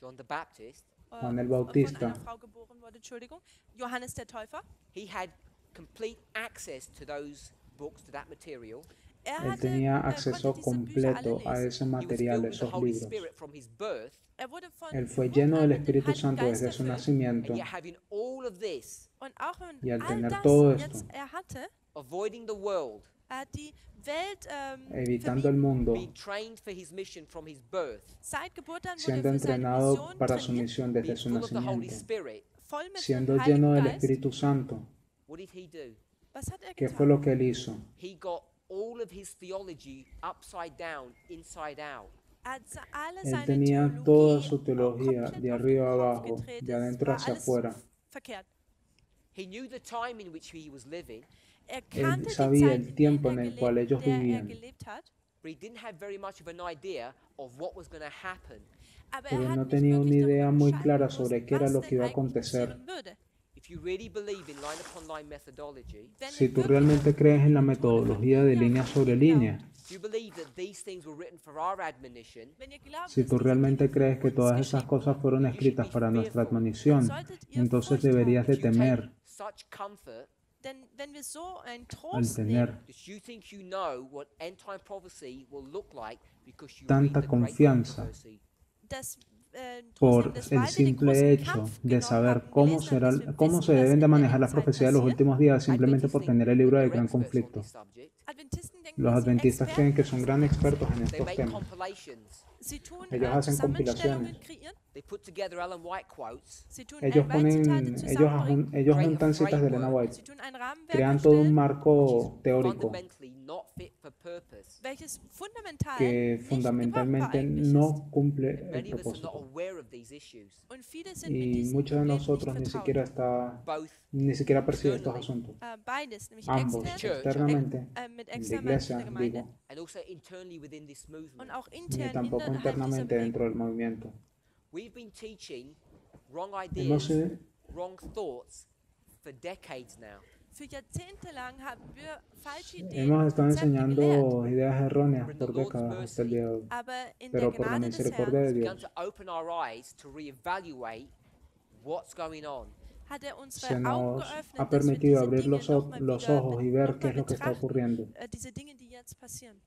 John the Baptist, Juan el von Bautista, einer Frau geboren wurde, Entschuldigung, Johannes der Täufer. he had complete access to those books, to that material. Er él hatte, tenía konnte acceso diese Bücher alle completo a lesen. ese He was material, filled with the esos Holy libros. Spirit from his birth, Er wurde von Él fue Geburt lleno an del mit dem Espíritu Heiligen Santo Geist desde su erfüllt. nacimiento and yet having all of this, Und auch wenn Y al all tener das todo jetzt esto, er hatte, avoiding the world, er hat die Welt evitando el mundo, being trained for his mission from his birth, seit Geburt an wurde siendo er für seine entrenado Mission para su trainiert, misión desde being su full of the Holy nacimiento, Spirit. voll mit siendo dem lleno Heiligen del Geist. Espíritu Santo. What did he do? Was hat er ¿Qué fue getan? lo que él hizo? He got all of his theology upside down, inside out. Er hat alle Él seine tenía Theologie toda su teología komplett de auf arriba den a Kopf abajo, gedreht. de Es adentro war hacia alles afuera. verkehrt. He knew the time in which he was living, Er Él kannte die sabía Zeit, el in tiempo der en el cual ellos er vivían, gelebt hat, but he didn't have very much of an idea of what was going to happen. aber pero er hat no nicht tenía una wirklich idea darüber muy Bescheid clara gewusst, sobre qué era was lo que denn iba a eigentlich acontecer. passieren würde. If you really believe in line upon line methodology, Wenn Si ihr tú wirklich realmente crees en la metodología de línea sobre línea, if you believe that these things were written for our admonition, wenn ihr glaubt, si dass tú diese realmente Dinge für crees que uns todas esas geschrieben cosas wurden, fueron escritas para nuestra admonición, entonces deberías de if you temer take such comfort, denn wenn wir so einen al Trost tener nehmen, that you think you know what end time prophecy will look like because you tanta read the great confianza controversy. dass por el simple hecho de saber cómo se deben de manejar las profecías de los últimos días simplemente por tener el libro del gran conflicto. Los adventistas creen que son gran expertos en They estos make temas. compilations. Ellos hacen Zusammenstellungen compilaciones. kreieren. They put together Ellen White quotes. Sie tun Ellos Zitate zusammenbringen. ellos juntan citas de Elena White, Sie tun ein Rahmenwerk crean todo un erstellen, marco teórico Fundamentally not fit for purpose. welches fundamental que nicht fundamentalmente gebrauchbar eigentlich ist. no cumple el Many of us are not propósito. aware of these issues, Und viele sind mit Y diesen muchos de Problemen nosotros nicht ni vertraut. both ni siquiera perciben estos asuntos. Beides, nämlich Ambos, extern, externamente, mit en la extern iglesia, der Gemeinde digo, and also internally within this und movement. auch ni intern tampoco innerhalb dieser internamente Bewegung. dentro del movimiento. We've been teaching wrong Hemos, ideas, wrong thoughts for decades now. Für Jahrzehnte lang haben wir falsche Ideen hemos und estado Konzepte gelehrt. enseñando ideas erróneas But in the por Lord's décadas hasta el mercy, día de hoy. Aber in der Pero por la Gnade des misericordia de Herrn begun Dios to open our eyes to reevaluate what's going on. hat er unsere se Augen nos geöffnet, ha dass wir permitido diese abrir Dinge los nochmal wieder ojos y ver qué nochmal es lo que está betrachten, ocurriendo. diese Dinge, die jetzt passieren.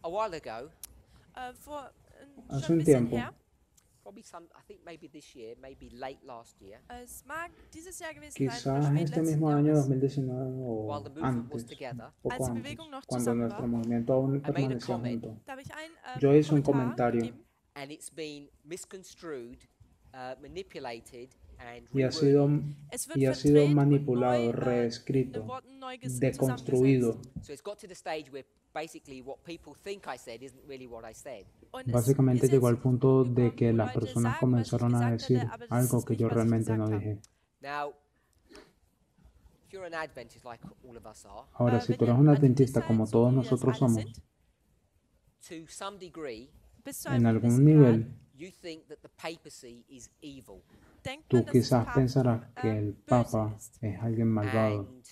A while ago, Vor Hace schon un ein bisschen tiempo. her, probably I think maybe this year, maybe late last year, es mag dieses Jahr gewesen sein oder Quizás spät este letzten mismo año Jahres, 2019 o while the movement was antes, together, poco als die antes, Bewegung noch cuando zusammen nuestro war, movimiento aún made a permanecía comment. junto. da habe ich einen Yo hice un Kommentar comentario gegeben and it's been misconstrued, manipulated, and y ha reworded. sido, Es wird y ha sido verdreht und manipulado, neu, reescrito, in Worten neu deconstruido. zusammengesetzt. So it's got to the stage where basically what people think I said isn't really what I said. Und es Básicamente ist llegó jetzt al punto de gekommen, que wo las Leute personas sagen, was ich comenzaron a gesagt decir hatte, aber das algo ist que nicht, yo was ich realmente gesagt no habe. dije. Now, if you're an Adventist like all of us are, Ahora, si Wenn tú ihr eres un Adventisten adventista como seid, so todos wie wir es nosotros alle somos, sind, to some degree, bis zu en einem algún gewissen nivel, Grad, you think that the papacy is evil. denkt tú man, dass das quizás Papsttum, pensarás que el böse Papa ist. es alguien malvado, And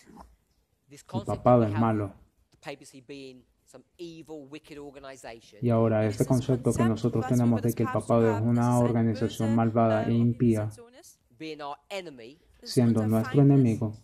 this el concept that papado we es have malo. the papacy being some evil, wicked organization Y ahora Und este dieses concepto que Konzept, nosotros was wir tenemos über de das que el Papsttum papado es haben, dass una es eine organización böse, malvada e impía, Organisation ist, being our enemy, dass es siendo unser nuestro Feind ist. enemigo.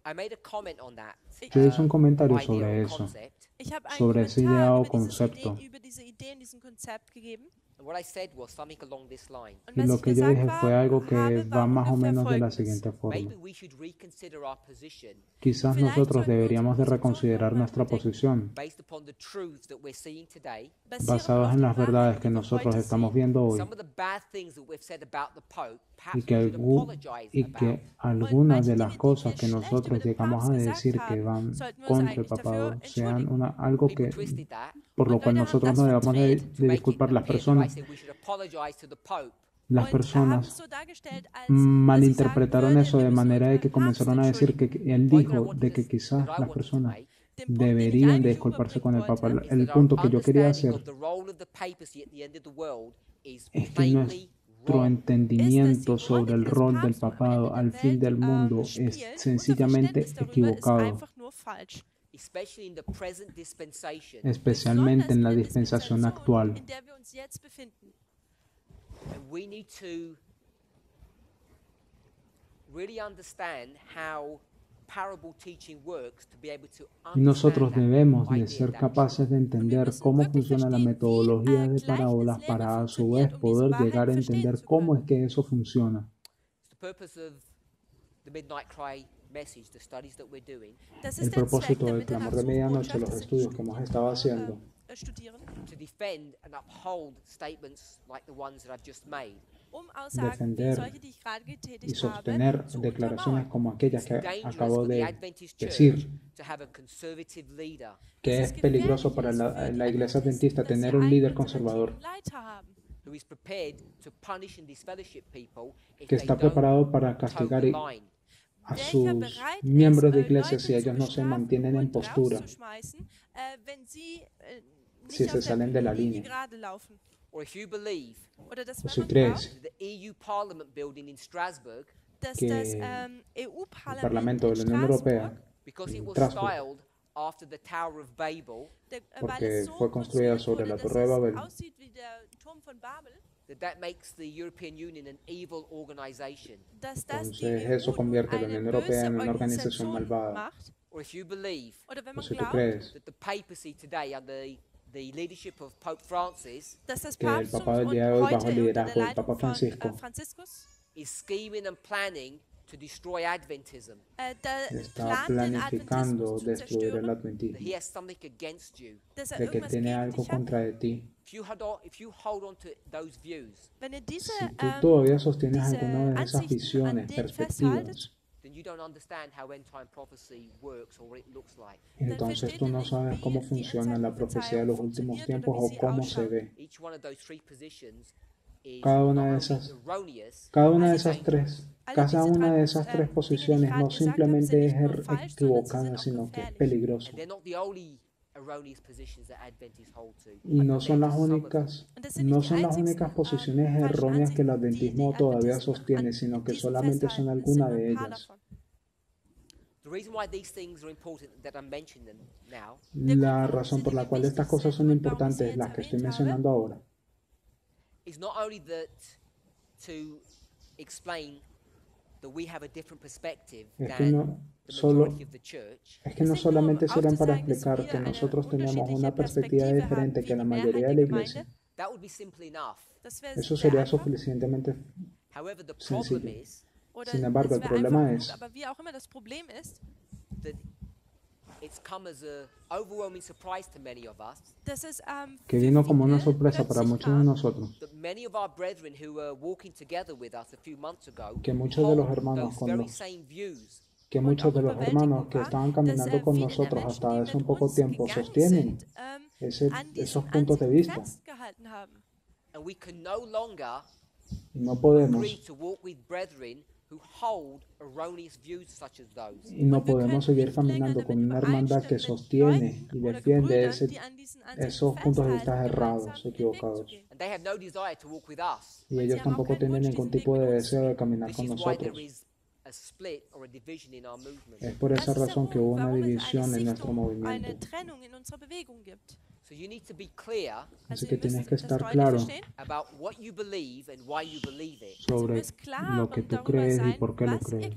I made a comment on that Yo hice un comentario idea sobre or eso, concept. Ich habe einen sobre esa Kommentar idea o über diese concepto. Idee, über diese Idee und diesen Konzept gegeben. And what I said was something along this line. Und Y was lo ich que yo gesagt dije fue algo que habe, va war más o ungefähr menos de la folgendes. siguiente forma. Maybe we should reconsider our position Quizás Vielleicht nosotros sollten wir deberíamos de unsere Position reconsiderar nochmal nuestra überdenken. posición, based upon the truths that we're seeing today. Basierend basados auf en den las verdades Wahrheiten, que die wir nosotros heute estamos sehen. viendo hoy, Some of the bad things that we've said about the Pope, y perhaps que, we should apologize y about. que algunas de las Dinge, die cosas wir que schlecht nosotros über den llegamos a Papst decir gesagt que haben, van sollten wir uns contra el eigentlich papado dafür sean entschuldigen. algo People que, twisted that por lo Und cual Leute haben nosotros das no debemos verdreht, to de make it disculpar las appear that I personas. said we should apologize to the Pope. Las Und haben personas es so dargestellt, als dass ich malinterpretaron sagen eso würde, de wir manera de müssen que unseren Papst comenzaron a decir que él Point that I dijo wanted de to- que quizás that I las wanted to personas make Den Punkt, den ich deberían de eigentlich disculparse con el überbringen Papa. wollte, is El that our punto que yo quería understanding hacer of the role of the papacy at the end of the world is es que plainly nuestro wrong. entendimiento ist, dass die sobre el Rolle des rol del Papstum am papado Ende al der fin del Welt, mundo es spielt. Unser sencillamente Verständnis darüber ist equivocado, einfach nur falsch. Especially in the present dispensation. especialmente en la Besonders dispensación actual. in der wir uns jetzt befinden. And we need to really understand how parable teaching works to be able to Y nosotros understand debemos that de idea, ser that capaces de entender cómo funciona la metodología de parábolas para a su vez poder llegar a entender cómo es que eso funciona. It's the purpose of the Midnight Cry message, the studies that we're doing, Das El ist der Zweck propósito der del clamor de medianoche, Mitternachtsrufbotschaft, los das estudios que hemos estado haciendo, studieren, to defend and uphold statements like the ones that I've just made. Aussagen wie defender solche, die ich gerade y getätigt sostener habe, zu declaraciones untermauern. como aquellas It's que dangerous acabo for the de Adventist Church decir, to have a conservative leader que es peligroso para la iglesia adventista tener un líder conservador who is prepared to punish and disfellowship people if que they está don't preparado para toe castigar the line. a sus miembros de iglesia si ellos no se mantienen en postura, si se salen de la línea. Or if you believe Oder dass, O wenn si man crees glaubt, that the EU Parliament building in Strasbourg, dass que das el EU-Parlament Parlamento de in la Unión Europea, Straßburg, because it was Strasbourg, styled after the Tower of Babel, weil porque es so fue construida konstruiert sobre wurde, la dass Torre de es Babel, aussieht wie der Turm von Babel, that makes the European Union an evil organization. dass das die entonces EU eso convierte a la eine Unión Europea en böse una organización Organisation malvada. macht. Or if you believe Oder wenn O man si tú glaubt, crees that the papacy today under the leadership of Pope Francis dass das que el Papsttum Papa del día de hoy, bajo heute el unter der liderazgo del Leitung Papa von Francisco, Franziskus is scheming and planning to destroy Adventism, da está plant den planificando Adventismus zu destruir el zerstören, that adventismo, he has something against you. dass de que irgendwas tiene gegen algo dich hat. contra de ti. If you hold on to those views, Wenn ihr diese, Si tú todavía sostienes diese alguna de esas Ansichten visiones, an denen perspectivas, festhaltet, then you don't understand how end time prophecy works or what it looks like. entonces tú no sabes cómo funciona la profecía de los últimos tiempos o cómo se ve. Each one of those three positions is Cada una not de only esas- erroneous, Cada una de it's esas dangerous. tres, cada una de esas tres posiciones no simplemente es equivocada, sino que es peligrosa. And they're not the only Y no son las únicas posiciones erróneas que el adventismo todavía sostiene, sino que solamente son algunas de ellas. La razón por la cual estas cosas son importantes, las que estoy mencionando ahora, es que no solamente sirven para explicar que nosotros tenemos una perspectiva diferente que la mayoría de la iglesia. Eso sería suficientemente sencillo. Sin embargo, el problema es que vino como una sorpresa para muchos de nosotros, que muchos de los hermanos que estaban caminando con nosotros hasta hace un poco tiempo sostienen esos puntos de vista. Y no podemos seguir caminando con una hermandad que sostiene y defiende esos puntos de vista errados, equivocados. Y ellos tampoco tienen ningún tipo de deseo de caminar con nosotros. Es por esa razón que hubo una división en nuestro movimiento. Así que tienes que estar claro sobre lo que tú crees y por qué lo crees.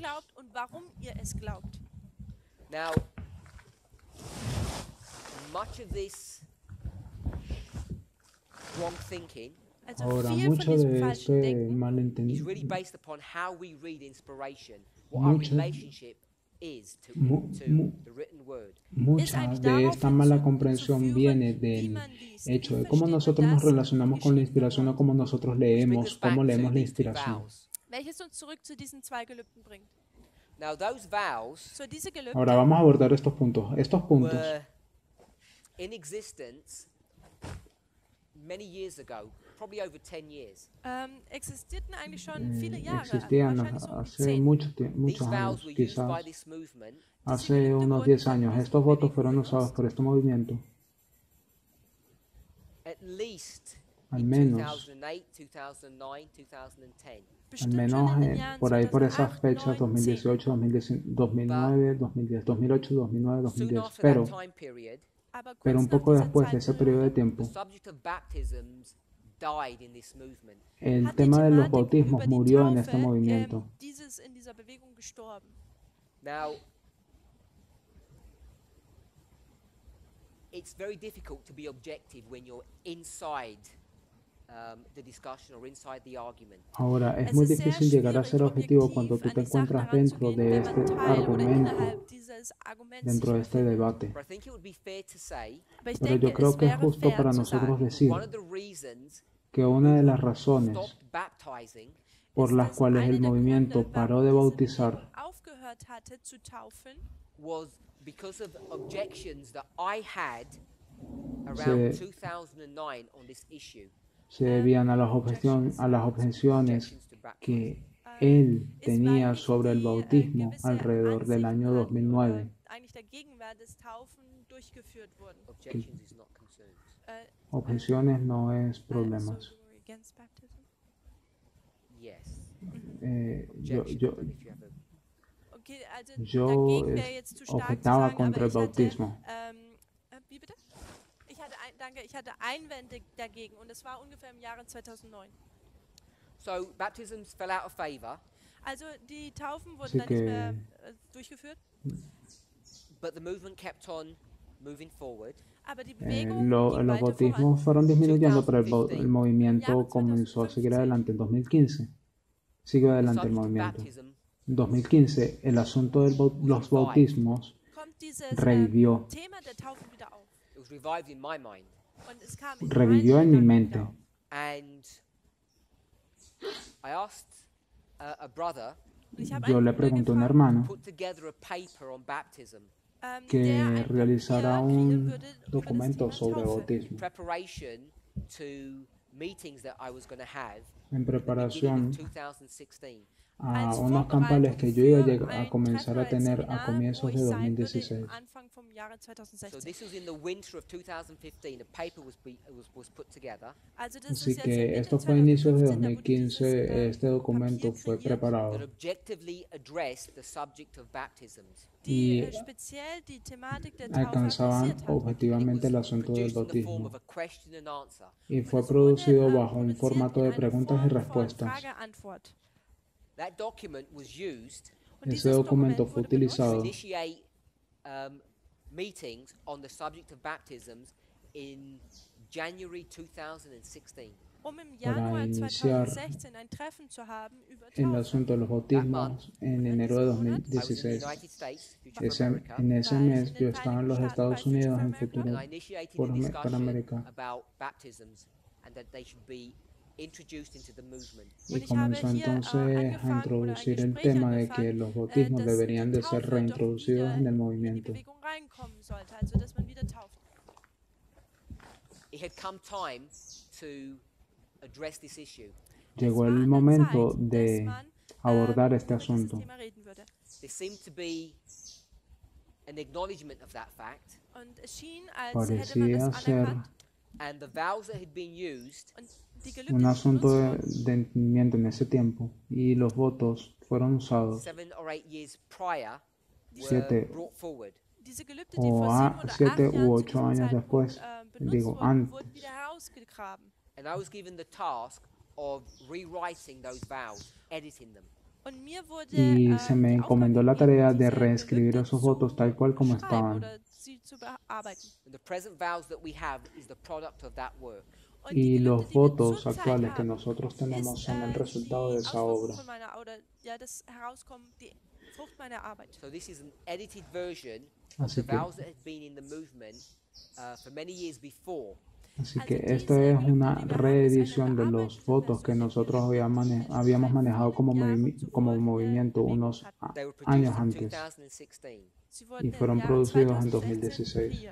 Ahora, mucho de este malentendido, mucha de esta mala comprensión viene del hecho de cómo nosotros nos relacionamos con la inspiración o cómo nosotros leemos, cómo leemos la inspiración. Ahora vamos a abordar estos puntos. Estos puntos existían hace muchos años, quizás hace unos 10 años. Estos votos fueron usados por este movimiento al menos por ahí por esas fechas, 2018, 2009, 2010, 2008, 2009, 2010, pero un poco después de ese periodo de tiempo, el tema de los bautismos murió en este movimiento. It's very difficult to be objective when you're inside the discussion or inside the argument. Ahora, es muy difícil llegar a ser objetivo cuando tú te encuentras dentro de este argumento, dentro de este debate. Pero yo creo que es justo para nosotros decir que una de las razones por las cuales el movimiento paró de bautizar because of objections that I had around 2009 on this issue. Se debían a las objeciones que él tenía sobre el bautismo alrededor del año 2009. Objeciones no es problemas. Yo objetaba contra el bautismo. Ich hatte Einwände dagegen und es war ungefähr im Jahre 2009. So baptisms fell out of favor. Also die Taufen wurden dann nicht mehr durchgeführt. But the movement kept on moving forward. Los bautismos fueron disminuyendo, pero el movimiento comenzó a seguir adelante en 2015. Siguió adelante el movimiento. En 2015, el asunto de los bautismos revivió. Revivió en mi mente. Yo le pregunté a un hermano que realizara un documento sobre bautismo en preparación a unos campales que yo iba a comenzar a tener a comienzos de 2016. Así que esto fue a inicios de 2015, este documento fue preparado y alcanzaban objetivamente el asunto del bautismo y fue producido bajo un formato de preguntas y respuestas. Ese documento fue utilizado meetings on the subject of baptisms in January 2016. Para iniciar el asunto de los bautismos en enero de 2016. En ese mes yo estaba en los Estados Unidos en Futuro para América y comenzó entonces a introducir el tema de que los bautismos deberían de ser reintroducidos en el movimiento. Llegó el momento de abordar este asunto. Parecía ser un asunto de entendimiento en ese tiempo y los votos fueron usados 7 u 8 años después, digo antes. Y se me encomendó la tarea de reescribir esos votos tal cual como estaban. Y los votos actuales que nosotros tenemos son el resultado de esa obra. Así que esto es una reedición de los votos que nosotros habíamos manejado como movimiento unos años antes y fueron producidos en 2016.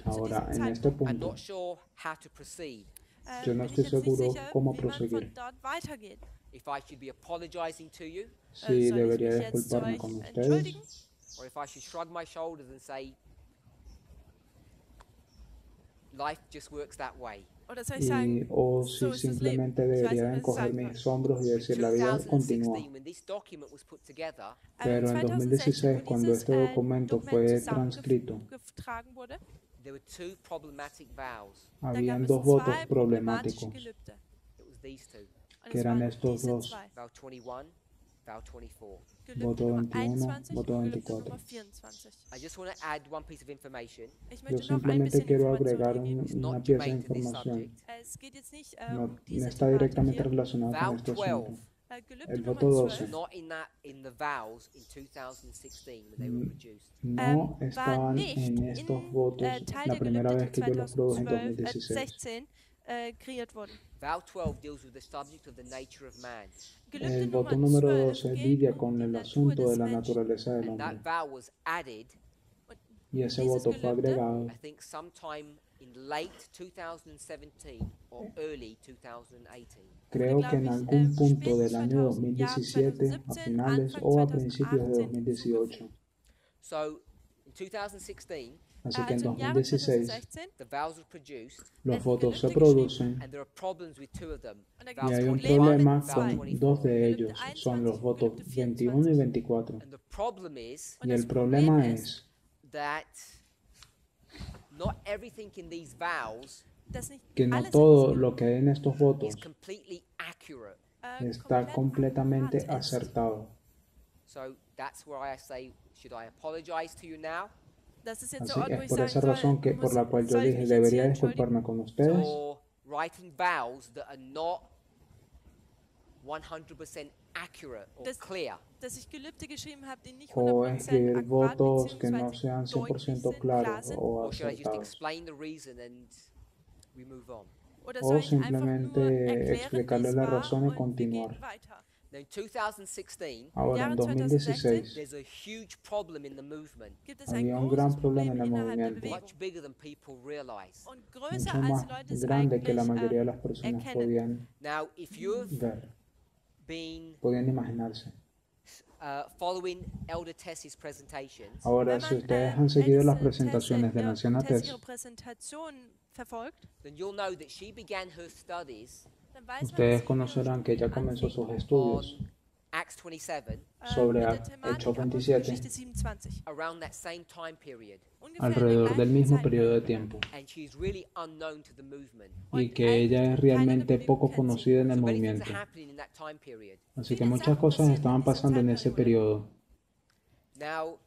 Ahora, en este punto, yo no estoy seguro cómo proseguir. Si debería disculparme con ustedes o si simplemente debería encoger mis hombros y decir la vida continúa. Pero en 2016, cuando este documento fue transcrito, habían dos votos problemáticos, que eran estos dos. Voto 21, voto 24. Yo simplemente quiero agregar una pieza de información. No está directamente relacionado con este asunto. El voto 12 no estaban en estos votos la primera vez que yo los produje en 2016. El voto número 12 lidia con el asunto de la naturaleza del hombre. Y ese voto fue agregado creo que en algún punto del año 2017, a finales o a principios de 2018. Así que en 2016 los votos se producen y hay un problema con dos de ellos, son los votos 21 y 24. Y el problema es que no todo lo que hay en estos votos está completamente acertado. Así es por esa razón por la cual yo dije, debería disculparme con ustedes o escribir votos que no sean 100% claros o acertados. O simplemente explicarle la razón y continuar. Ahora, en 2016, había un gran problema en el movimiento, mucho más grande que la mayoría de las personas podían ver. Podían imaginarse. Following Elder Tess's presentations, Ahora, si ustedes han seguido las presentaciones de la anciana Tess, then you'll know that she began her studies ustedes conocerán que ella comenzó sus estudios on Acts 27 sobre Hechos 27 around that same time period, alrededor del mismo periodo de tiempo, and she's really unknown to the movement. y que ella es realmente poco conocida en el So many things movimiento. are happening in that time period. Así que muchas cosas estaban pasando en ese periodo. Now,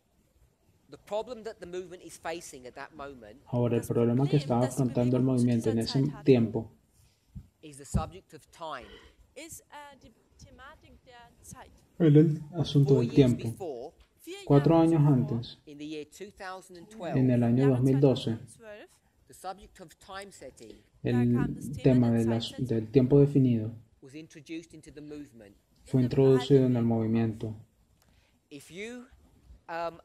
the problem that the movement is facing at that moment Ahora, el problema que estaba afrontando el movimiento en ese tiempo is the subject of time. era el asunto 4 del years tiempo. before, 4 años antes, in the year en 2012, el año 2012, the subject of time setting el tema del tiempo definido was introduced into the movement. fue introducido en el movimiento. If you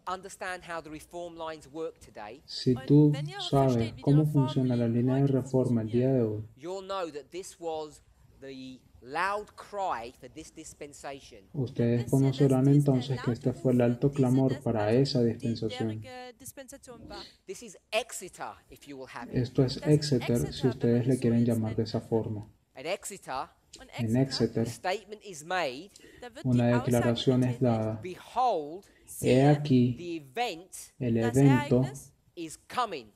understand how the reform lines work today, Si tú sabes cómo funciona la línea de reforma el día de hoy, you'll know that this was the loud cry for this dispensation. ustedes conocerán entonces que este fue el alto clamor para esa dispensación. This is Exeter, if you will have it. Esto es Exeter, si ustedes le quieren llamar de esa forma. At Exeter, En Exeter, the statement is made, una declaración es dada. behold, He aquí, the event el evento is coming.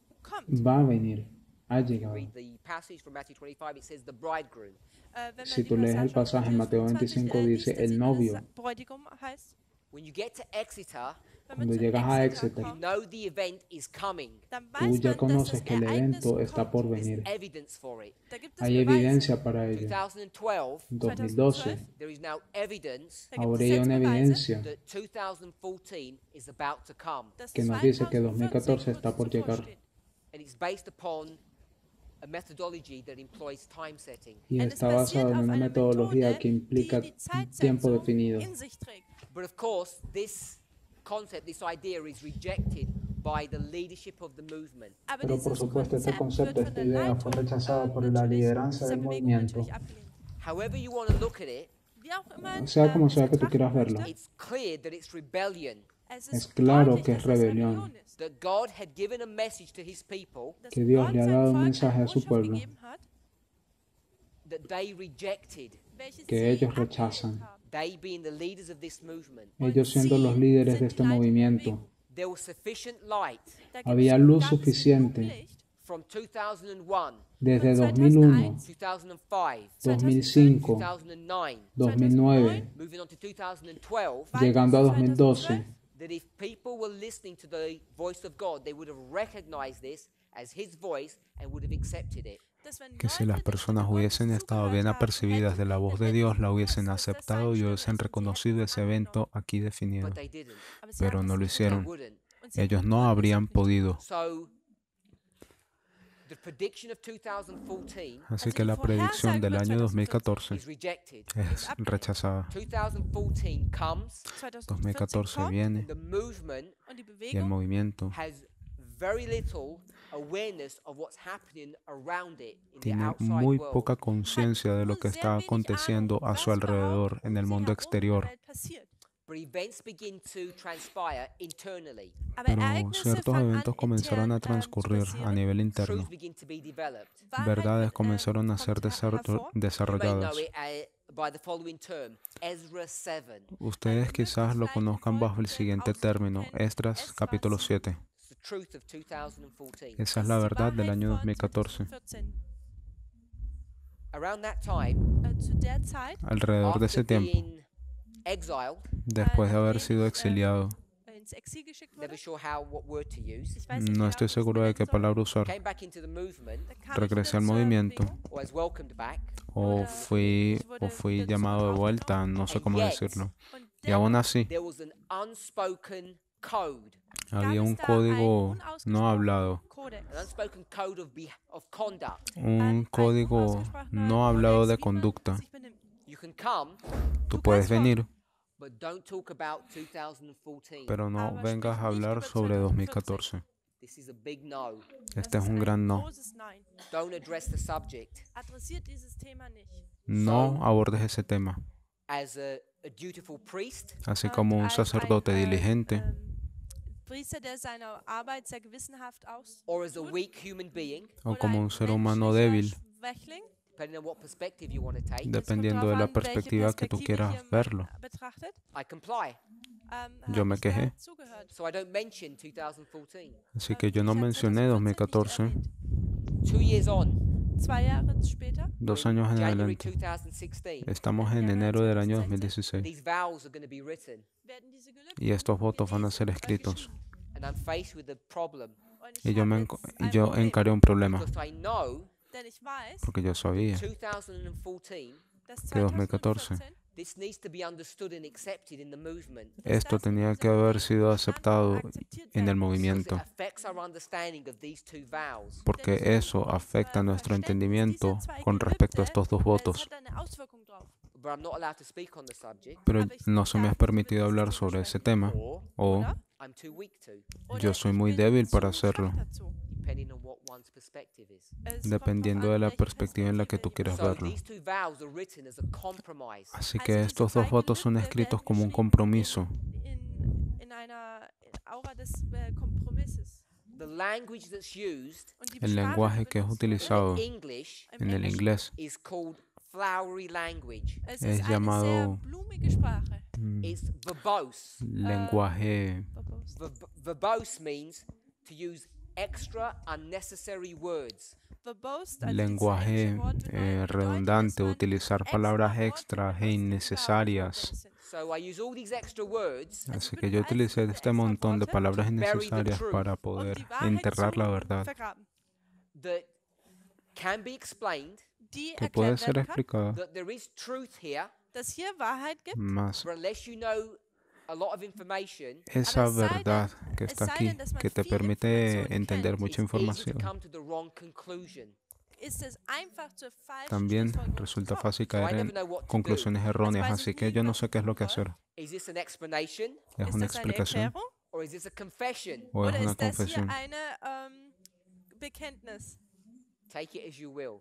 va a venir, ha llegado. Read the passage from Matthew 25, it says the bridegroom. Si tú lees el pasaje en Mateo 25, dice el novio. When you get to Exeter, Cuando llegas a Exeter, you know the event is coming. tú ya conoces que el evento está por There's venir. evidence for it. Hay evidencia para ello. 2012, En 2012, there is now evidence ahora hay una evidencia that 2014 is about to come. que nos dice que 2014 está por llegar. And it's based upon a methodology that employs time setting. Y está basado en una metodología que implica tiempo definido. But of course, this concept, this idea is rejected by the leadership of the movement. Pero por supuesto, este concepto, esta idea fue rechazada por la lideranza del movimiento. However you want to look at it, Sea como sea que tú quieras verlo, it's clear that it's rebellion. es claro que es rebelión, That God had given a message to his people que Dios le ha dado un mensaje a su pueblo that they rejected, que ellos rechazan, they being the leaders of this movement. ellos siendo los líderes de este movimiento. There was sufficient light Había luz suficiente from 2001, desde 2001, 2005, 2005, 2009, 2009, moving on to 2012, llegando a 2012, that if people were listening to the voice of God, they would have recognized this as his voice and would have accepted it. Que si las personas hubiesen estado bien apercibidas de la voz de Dios, la hubiesen aceptado y hubiesen reconocido ese evento aquí definido. But they didn't. Pero no lo They hicieron. wouldn't. Ellos no habrían podido. So, the prediction of 2014 Así que la predicción del año 2014 is rejected. es rechazada. 2014 comes, 2014 viene the movement y el movimiento has very little awareness of what's happening around it in the tiene outside muy world. poca conciencia de lo que está aconteciendo a su alrededor en el mundo exterior. But events begin to transpire internally. Pero ciertos eventos comenzaron a transcurrir a nivel interno. Truths begin to be developed. Verdades comenzaron a ser You may desarrolladas. know it by the following term, Ezra 7. Ustedes quizás lo conozcan bajo el siguiente término, Esdras capítulo 7. It's the truth of 2014. Esa es la verdad del año 2014. Around that time, Alrededor de ese after tiempo, being exiled, después de haber sido exiliado, never sure what word to use, no estoy seguro de qué palabra usar, came back into the movement, regresé al movimiento or was welcomed back, o fui llamado de vuelta, no sé cómo decirlo. Y aún así, there was an unspoken code, había un código no hablado, an unspoken code of conduct. un código no hablado de conducta. You can come, Tú puedes venir, but don't talk about 2014. pero no vengas a hablar sobre 2014. This is a big no. Este es un gran no. Don't address the subject. No abordes ese tema. así como un sacerdote diligente Priester, der seine Arbeit sehr gewissenhaft or as a weak human being, o como un ser humano débil, Schwächling, depending on what perspective you want to take. dependiendo de la perspectiva que tú quieras verlo. betrachtet. I comply. Yo me quejé, Zugehört. So I don't mention 2014. así que yo no mencioné 2014. 2 years on, 2 Jahre später, 2 años en January adelante, 2016, estamos en enero del año 2016 these vows are going to be written, werden diese Gelübde y estos votos van a ser escritos. and I'm faced with the problem und Y ich yo, habe me jetzt enco- ein y yo Problem, encaré un problema, because I know denn ich weiß, porque yo sabía 2014, dass que 2014 2014 this needs to be understood and accepted in the movement. esto tenía que haber sido aceptado en el Because movimiento, it affects our understanding of these 2 vows. porque eso afecta nuestro entendimiento con respecto a estos dos votos. hat eine Auswirkung drauf. But I'm not allowed to speak on the subject, Pero no se me ha permitido hablar sobre ese tema, o I'm too weak to, Oder yo soy ich muy bin débil zu para schwach hacerlo, dazu. depending on what one's perspective is. Es kommt dependiendo drauf de an, la welche perspectiva en la que tú quieras So verlo. these 2 vows are written as a compromise. Así que estos dos votos son escritos como un compromiso. in einer Aura des Kompromisses. The language that's used Und die El Sprache, lenguaje die que es benutzt utilizado in English en el inglés is called flowery language. es es ist eine llamado sehr blumige Sprache. It's verbose. lenguaje, Verbose means to use extra unnecessary words. Verbose, also dieses lenguaje englische Wort bedeutet, redundante, dass man utilizar extra palabras Worte extras benutzt, e die innecesarias. überflüssig sind. So I use all these extra words Así que yo utilicé este montón de palabras innecesarias para poder die Wahrheit enterrar la zu verdad, vergraben. that can be explained, Die que puede erklärt ser werden kann, explicada, that there is truth here, dass hier Wahrheit gibt, más but unless you know a lot of information, esa Aber es sei verdad denn- que es está sei aquí, denn, dass man que te viel permite Information entender kennt, mucha it's easy to información. come to the wrong conclusion. ist es einfach zur falschen También Schlussfolgerung resulta zu kommen. fácil So I caer never en know what to do. conclusiones erróneas, así que yo no sé qué es lo que hacer. Is this an explanation ¿Es Ist una das eine explicación Erklärung or is this a confession? o es oder una ist das hier confesión? eine Bekenntnis? Take it as you will.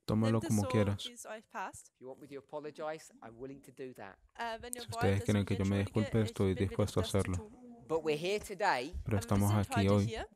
Tómalo Nehmt es como so, quieras. wie es euch passt. If you want me to apologize, I'm willing to do that. Wenn ihr Si wollt, ustedes dass quieren ich que mich yo me entschuldige, disculpe, ich estoy bin willig, dispuesto a das zu hacerlo. tun. But we're here today, Pero Aber wir estamos sind aquí heute hoy hier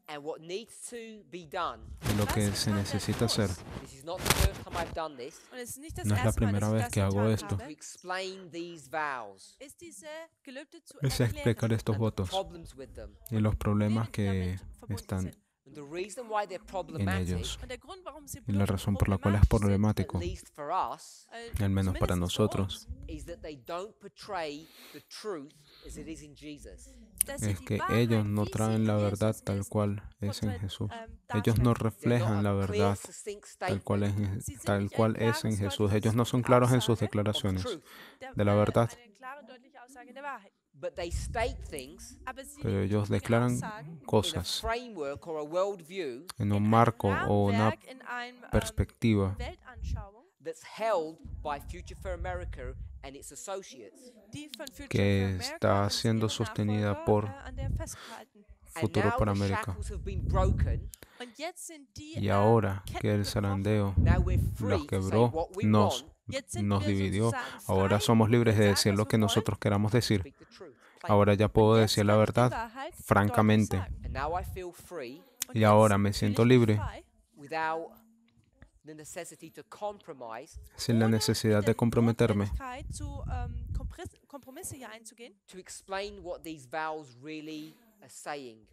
and what needs to be done, y lo que Was se man necesita hacer this is not the first time I've done this, und es ist nicht das No es la erste Mal, primera dass ich vez das que hago getan esto. to habe, explain these vows ist diese Gelübde zu es explicar erklären estos and the votos problems with them. y los problemas Dinge, die que damit verbunden están sind. And the reason why they're en problematic, ellos Und der Grund, warum sie y la razón por la cual es problematisch problemático, at least for us, sind, al menos para zumindest für nosotros, uns, is that they don't portray the truth as it is in Jesus. dass sie es die que Wahrheit, ellos no wie sie traen in la Jesus verdad tal ist, cual es en porträt- Jesús. ähm, Ellos no darstellen. They're reflejan not la a clear, verdad succinct tal cual statement es, Sie sind tal nicht ein cual es en klares, Jesús. deutliches Ellos no son claros en sus Aussage of the declaraciones truth, de la verdad, Eine klare, deutliche Aussage der Wahrheit. but they state things Aber sie pero ellos declaran Aussagen in a cosas framework or a worldview en in un einem marco o una Rahmenwerk, in einem, perspectiva Weltanschauung, that's held by Future for America and its associates. die von Future que for America está und siendo ihre sostenida Nachfolger, por an der festgehalten. And Futuro now para the América. shackles have been broken. Und jetzt sind die Y ahora Ketten que el gebrochen. zarandeo Now we're free los to say quebró, what we nos, want, Jetzt sind nos wir dividió, sozusagen ahora frei, somos libres de sagen, decir was lo wir que wollen. nosotros queramos decir. speak the truth. Ahora ya puedo Und jetzt decir la kann ich die verdad Wahrheit deutlich francamente. sagen. And now I feel free Und Y jetzt ahora me fühle siento ich mich libre frei, without the necessity to compromise sin la ohne necesidad mit de der comprometerme Notwendigkeit zu Kompromisse hier einzugehen, to explain what these vows really are saying.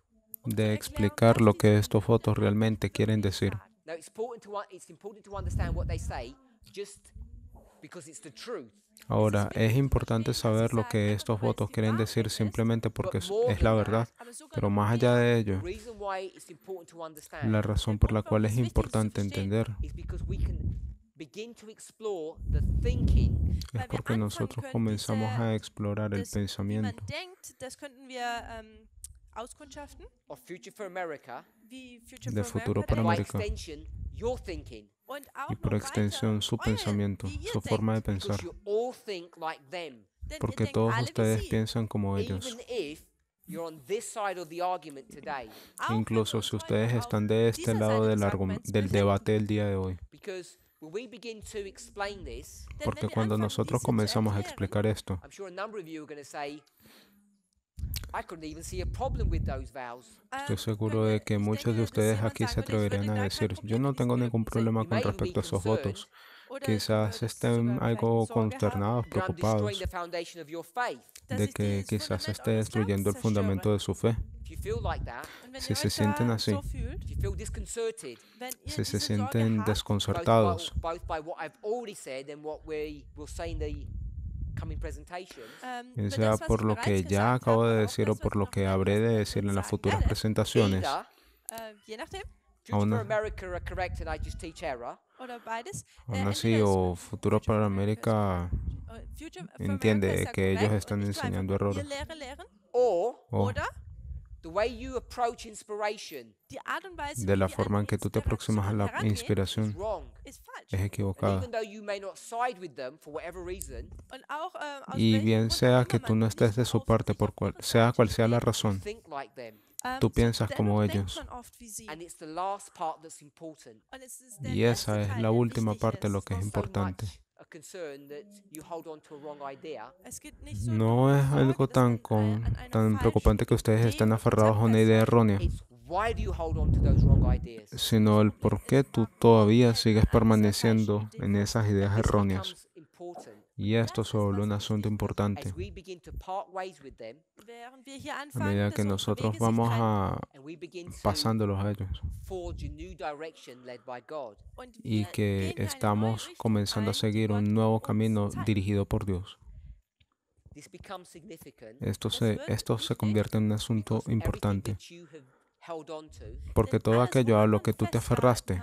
de explicar lo que estos votos realmente quieren decir. Now it's important to understand what they say just because it's the truth. Ahora, es importante saber lo que estos votos quieren decir simplemente porque es la verdad, aber sogar pero noch más mehr allá de The ello, reason why it's important to understand la razón por la cual es importante entender is because we can begin to explore the thinking es porque nosotros comenzamos a explorar el das, wie man pensamiento denkt, das könnten wir auskundschaften, of Future for America, wie Future de for Futuro America para and by América extension, your thinking, und auch y por noch extensión weiter su euer, pensamiento, wie ihr su forma de denkt. pensar, because you all think like them, Denn ihr porque denkt todos alle wie ustedes sie. piensan como ellos. even if you're on this side of the argument today, Auch wenn Incluso wir si uns ustedes heute están auf de este dieser lado Seite del, des Arguments del befinden. debate del día de hoy, because Porque cuando nosotros comenzamos a explicar esto, estoy seguro de que muchos de ustedes aquí se atreverían a decir, yo no tengo ningún problema con respecto a esos votos. Quizás estén algo consternados, preocupados de que quizás se esté destruyendo el fundamento de su fe. Si se sienten así, si se sienten desconcertados, bien sea por lo que ya acabo de decir o por lo que habré de decir en las futuras presentaciones, aún así, o Futuro para América entiende que ellos están enseñando errores. O de la forma en que tú te aproximas a la inspiración es equivocada. Y bien sea que tú no estés de su parte, por sea cual sea la razón, tú piensas como ellos. Y esa es la última parte de lo que es importante. No es algo tan preocupante que ustedes estén aferrados a una idea errónea, sino el por qué tú todavía sigues permaneciendo en esas ideas erróneas. Y esto se vuelve un asunto importante. A medida que nosotros vamos pasándolos a ellos y que estamos comenzando a seguir un nuevo camino dirigido por Dios. Esto se convierte en un asunto importante, porque todo aquello a lo que tú te aferraste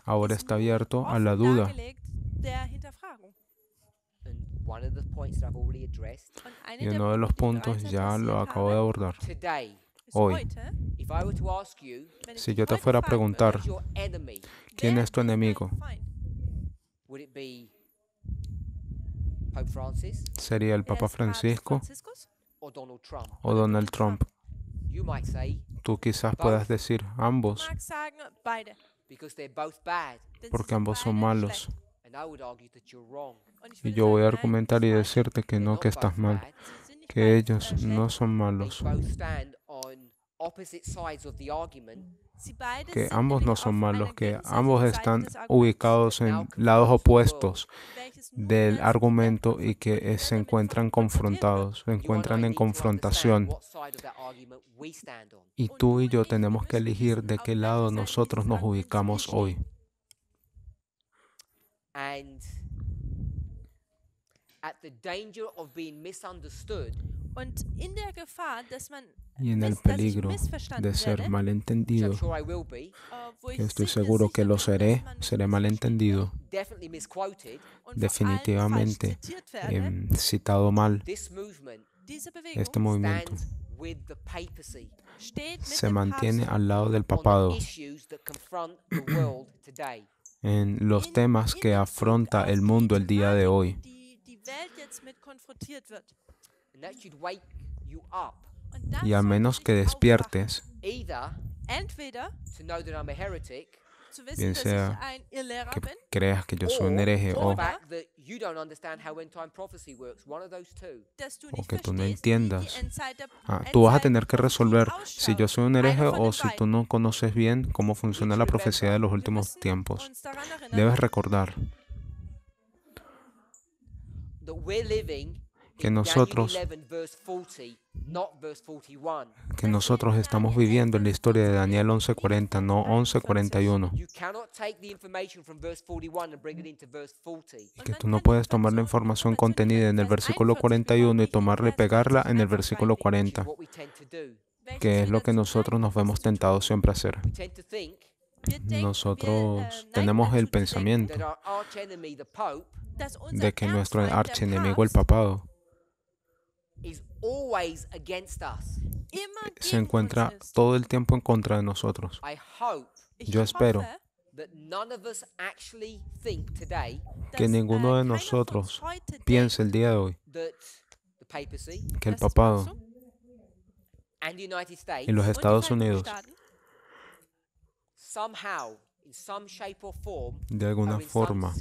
ahora está abierto a la duda. Y uno de los puntos ya lo acabo de abordar. Hoy, si yo te fuera a preguntar, ¿quién es tu enemigo? ¿Sería el Papa Francisco o Donald Trump? Tú quizás puedas decir ambos, porque ambos son malos. Y yo voy a argumentar y decirte que no, que estás mal, que ellos no son malos, que ambos no son malos, que ambos están ubicados en lados opuestos del argumento y que se encuentran confrontados, se encuentran en confrontación. Y tú y yo tenemos que elegir de qué lado nosotros nos ubicamos hoy. Y en el peligro de ser malentendido, que estoy seguro que lo seré malentendido, definitivamente citado mal. Este movimiento se mantiene al lado del papado en los temas que afronta el mundo el día de hoy. Y a menos que despiertes, bien sea que creas que yo soy un hereje o que tú no entiendas, tú vas a tener que resolver si yo soy un hereje o si tú no conoces bien cómo funciona la profecía de los últimos tiempos. Debes recordar que nosotros estamos viviendo en la historia de Daniel 11:40, no 11:41. Y que tú no puedes tomar la información contenida en el versículo 41 y tomarla y pegarla en el versículo 40, que es lo que nosotros nos vemos tentados siempre a hacer. Nosotros tenemos el pensamiento de que nuestro archienemigo, el papado, se encuentra todo el tiempo en contra de nosotros. Yo espero que ninguno de nosotros piense el día de hoy que el papado y los Estados Unidos De alguna forma,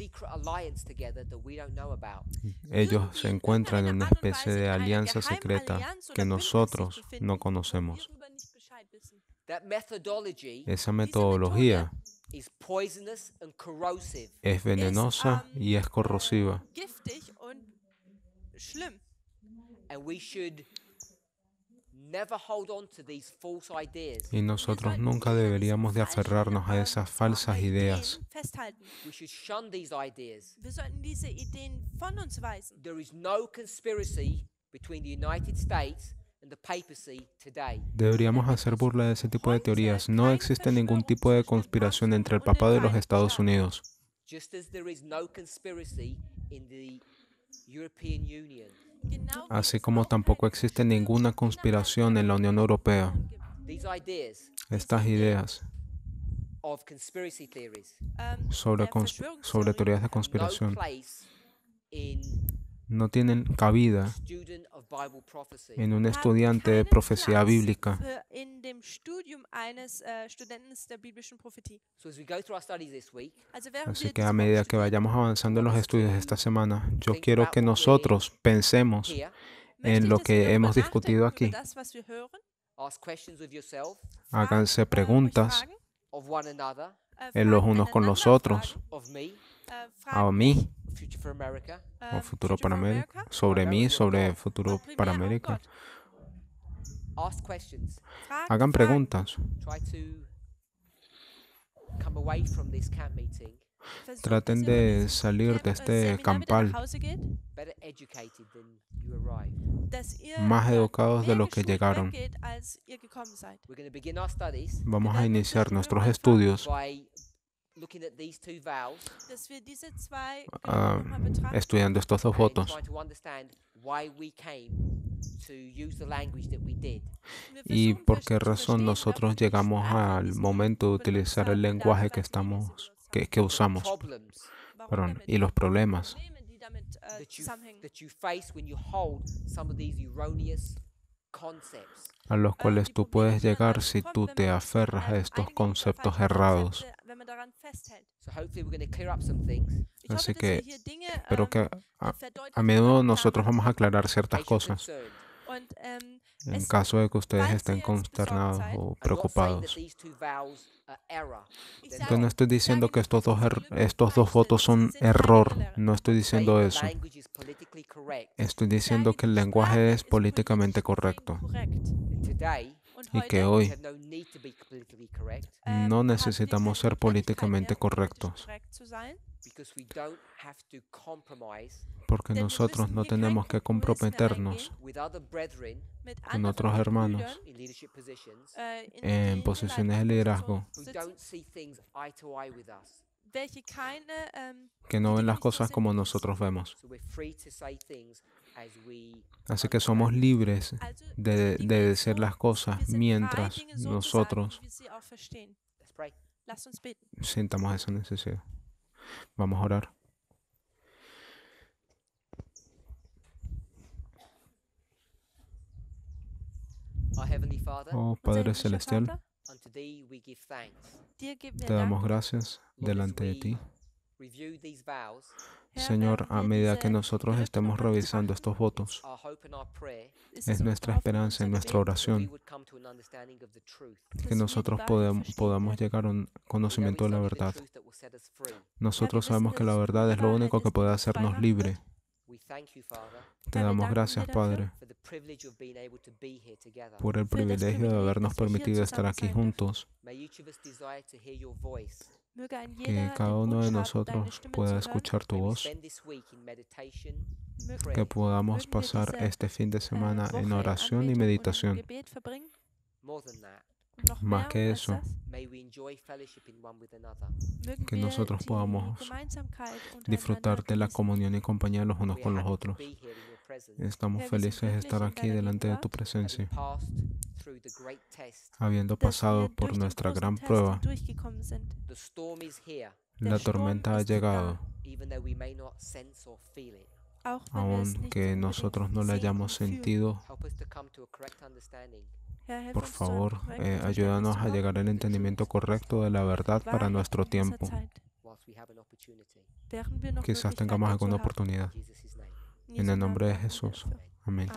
ellos se encuentran en una especie de alianza secreta que nosotros no conocemos. Esa metodología es venenosa y es corrosiva. Y nosotros nunca deberíamos de aferrarnos a esas falsas ideas. Deberíamos hacer burla de ese tipo de teorías. No existe ningún tipo de conspiración entre el papado y los Estados Unidos. Así como tampoco existe ninguna conspiración en la Unión Europea. Estas ideas sobre teorías de conspiración no tienen cabida en un estudiante de profecía bíblica. Así que a medida que vayamos avanzando en los estudios de esta semana, yo quiero que nosotros pensemos en lo que hemos discutido aquí. Háganse preguntas los unos con los otros, a mí, o futuro para América, sobre mí, sobre el futuro para América. Hagan preguntas. Traten de salir de este campal más educados de lo que llegaron. Vamos a iniciar nuestros estudios estudiando estos dos votos y por qué razón nosotros llegamos al momento de utilizar el lenguaje que usamos, y los problemas a los cuales tú puedes llegar si tú te aferras a estos conceptos errados. Así que espero que a menudo nosotros vamos a aclarar ciertas cosas en caso de que ustedes estén consternados o preocupados. Yo no estoy diciendo que estos dos votos son error, no estoy diciendo eso. Estoy diciendo que el lenguaje es políticamente correcto y que hoy no necesitamos ser políticamente correctos, porque nosotros no tenemos que comprometernos con otros hermanos en posiciones de liderazgo que no ven las cosas como nosotros vemos. Así que somos libres de decir las cosas mientras nosotros sintamos esa necesidad. Vamos a orar. Oh Padre Celestial, te damos gracias delante de ti. Señor, a medida que nosotros estemos revisando estos votos, es nuestra esperanza y nuestra oración que nosotros podamos llegar a un conocimiento de la verdad. Nosotros sabemos que la verdad es lo único que puede hacernos libres. Te damos gracias, Padre, por el privilegio de habernos permitido estar aquí juntos. Que cada uno de nosotros pueda escuchar tu voz, que podamos pasar este fin de semana en oración y meditación. Más que eso, que nosotros podamos disfrutar de la comunión y compañía los unos con los otros. Estamos felices de estar aquí delante de tu presencia, habiendo pasado por nuestra gran prueba. La tormenta ha llegado, aunque nosotros no la hayamos sentido. Por favor, ayúdanos a llegar al entendimiento correcto de la verdad para nuestro tiempo. Quizás tengamos alguna oportunidad. En el nombre de Jesús. Amén.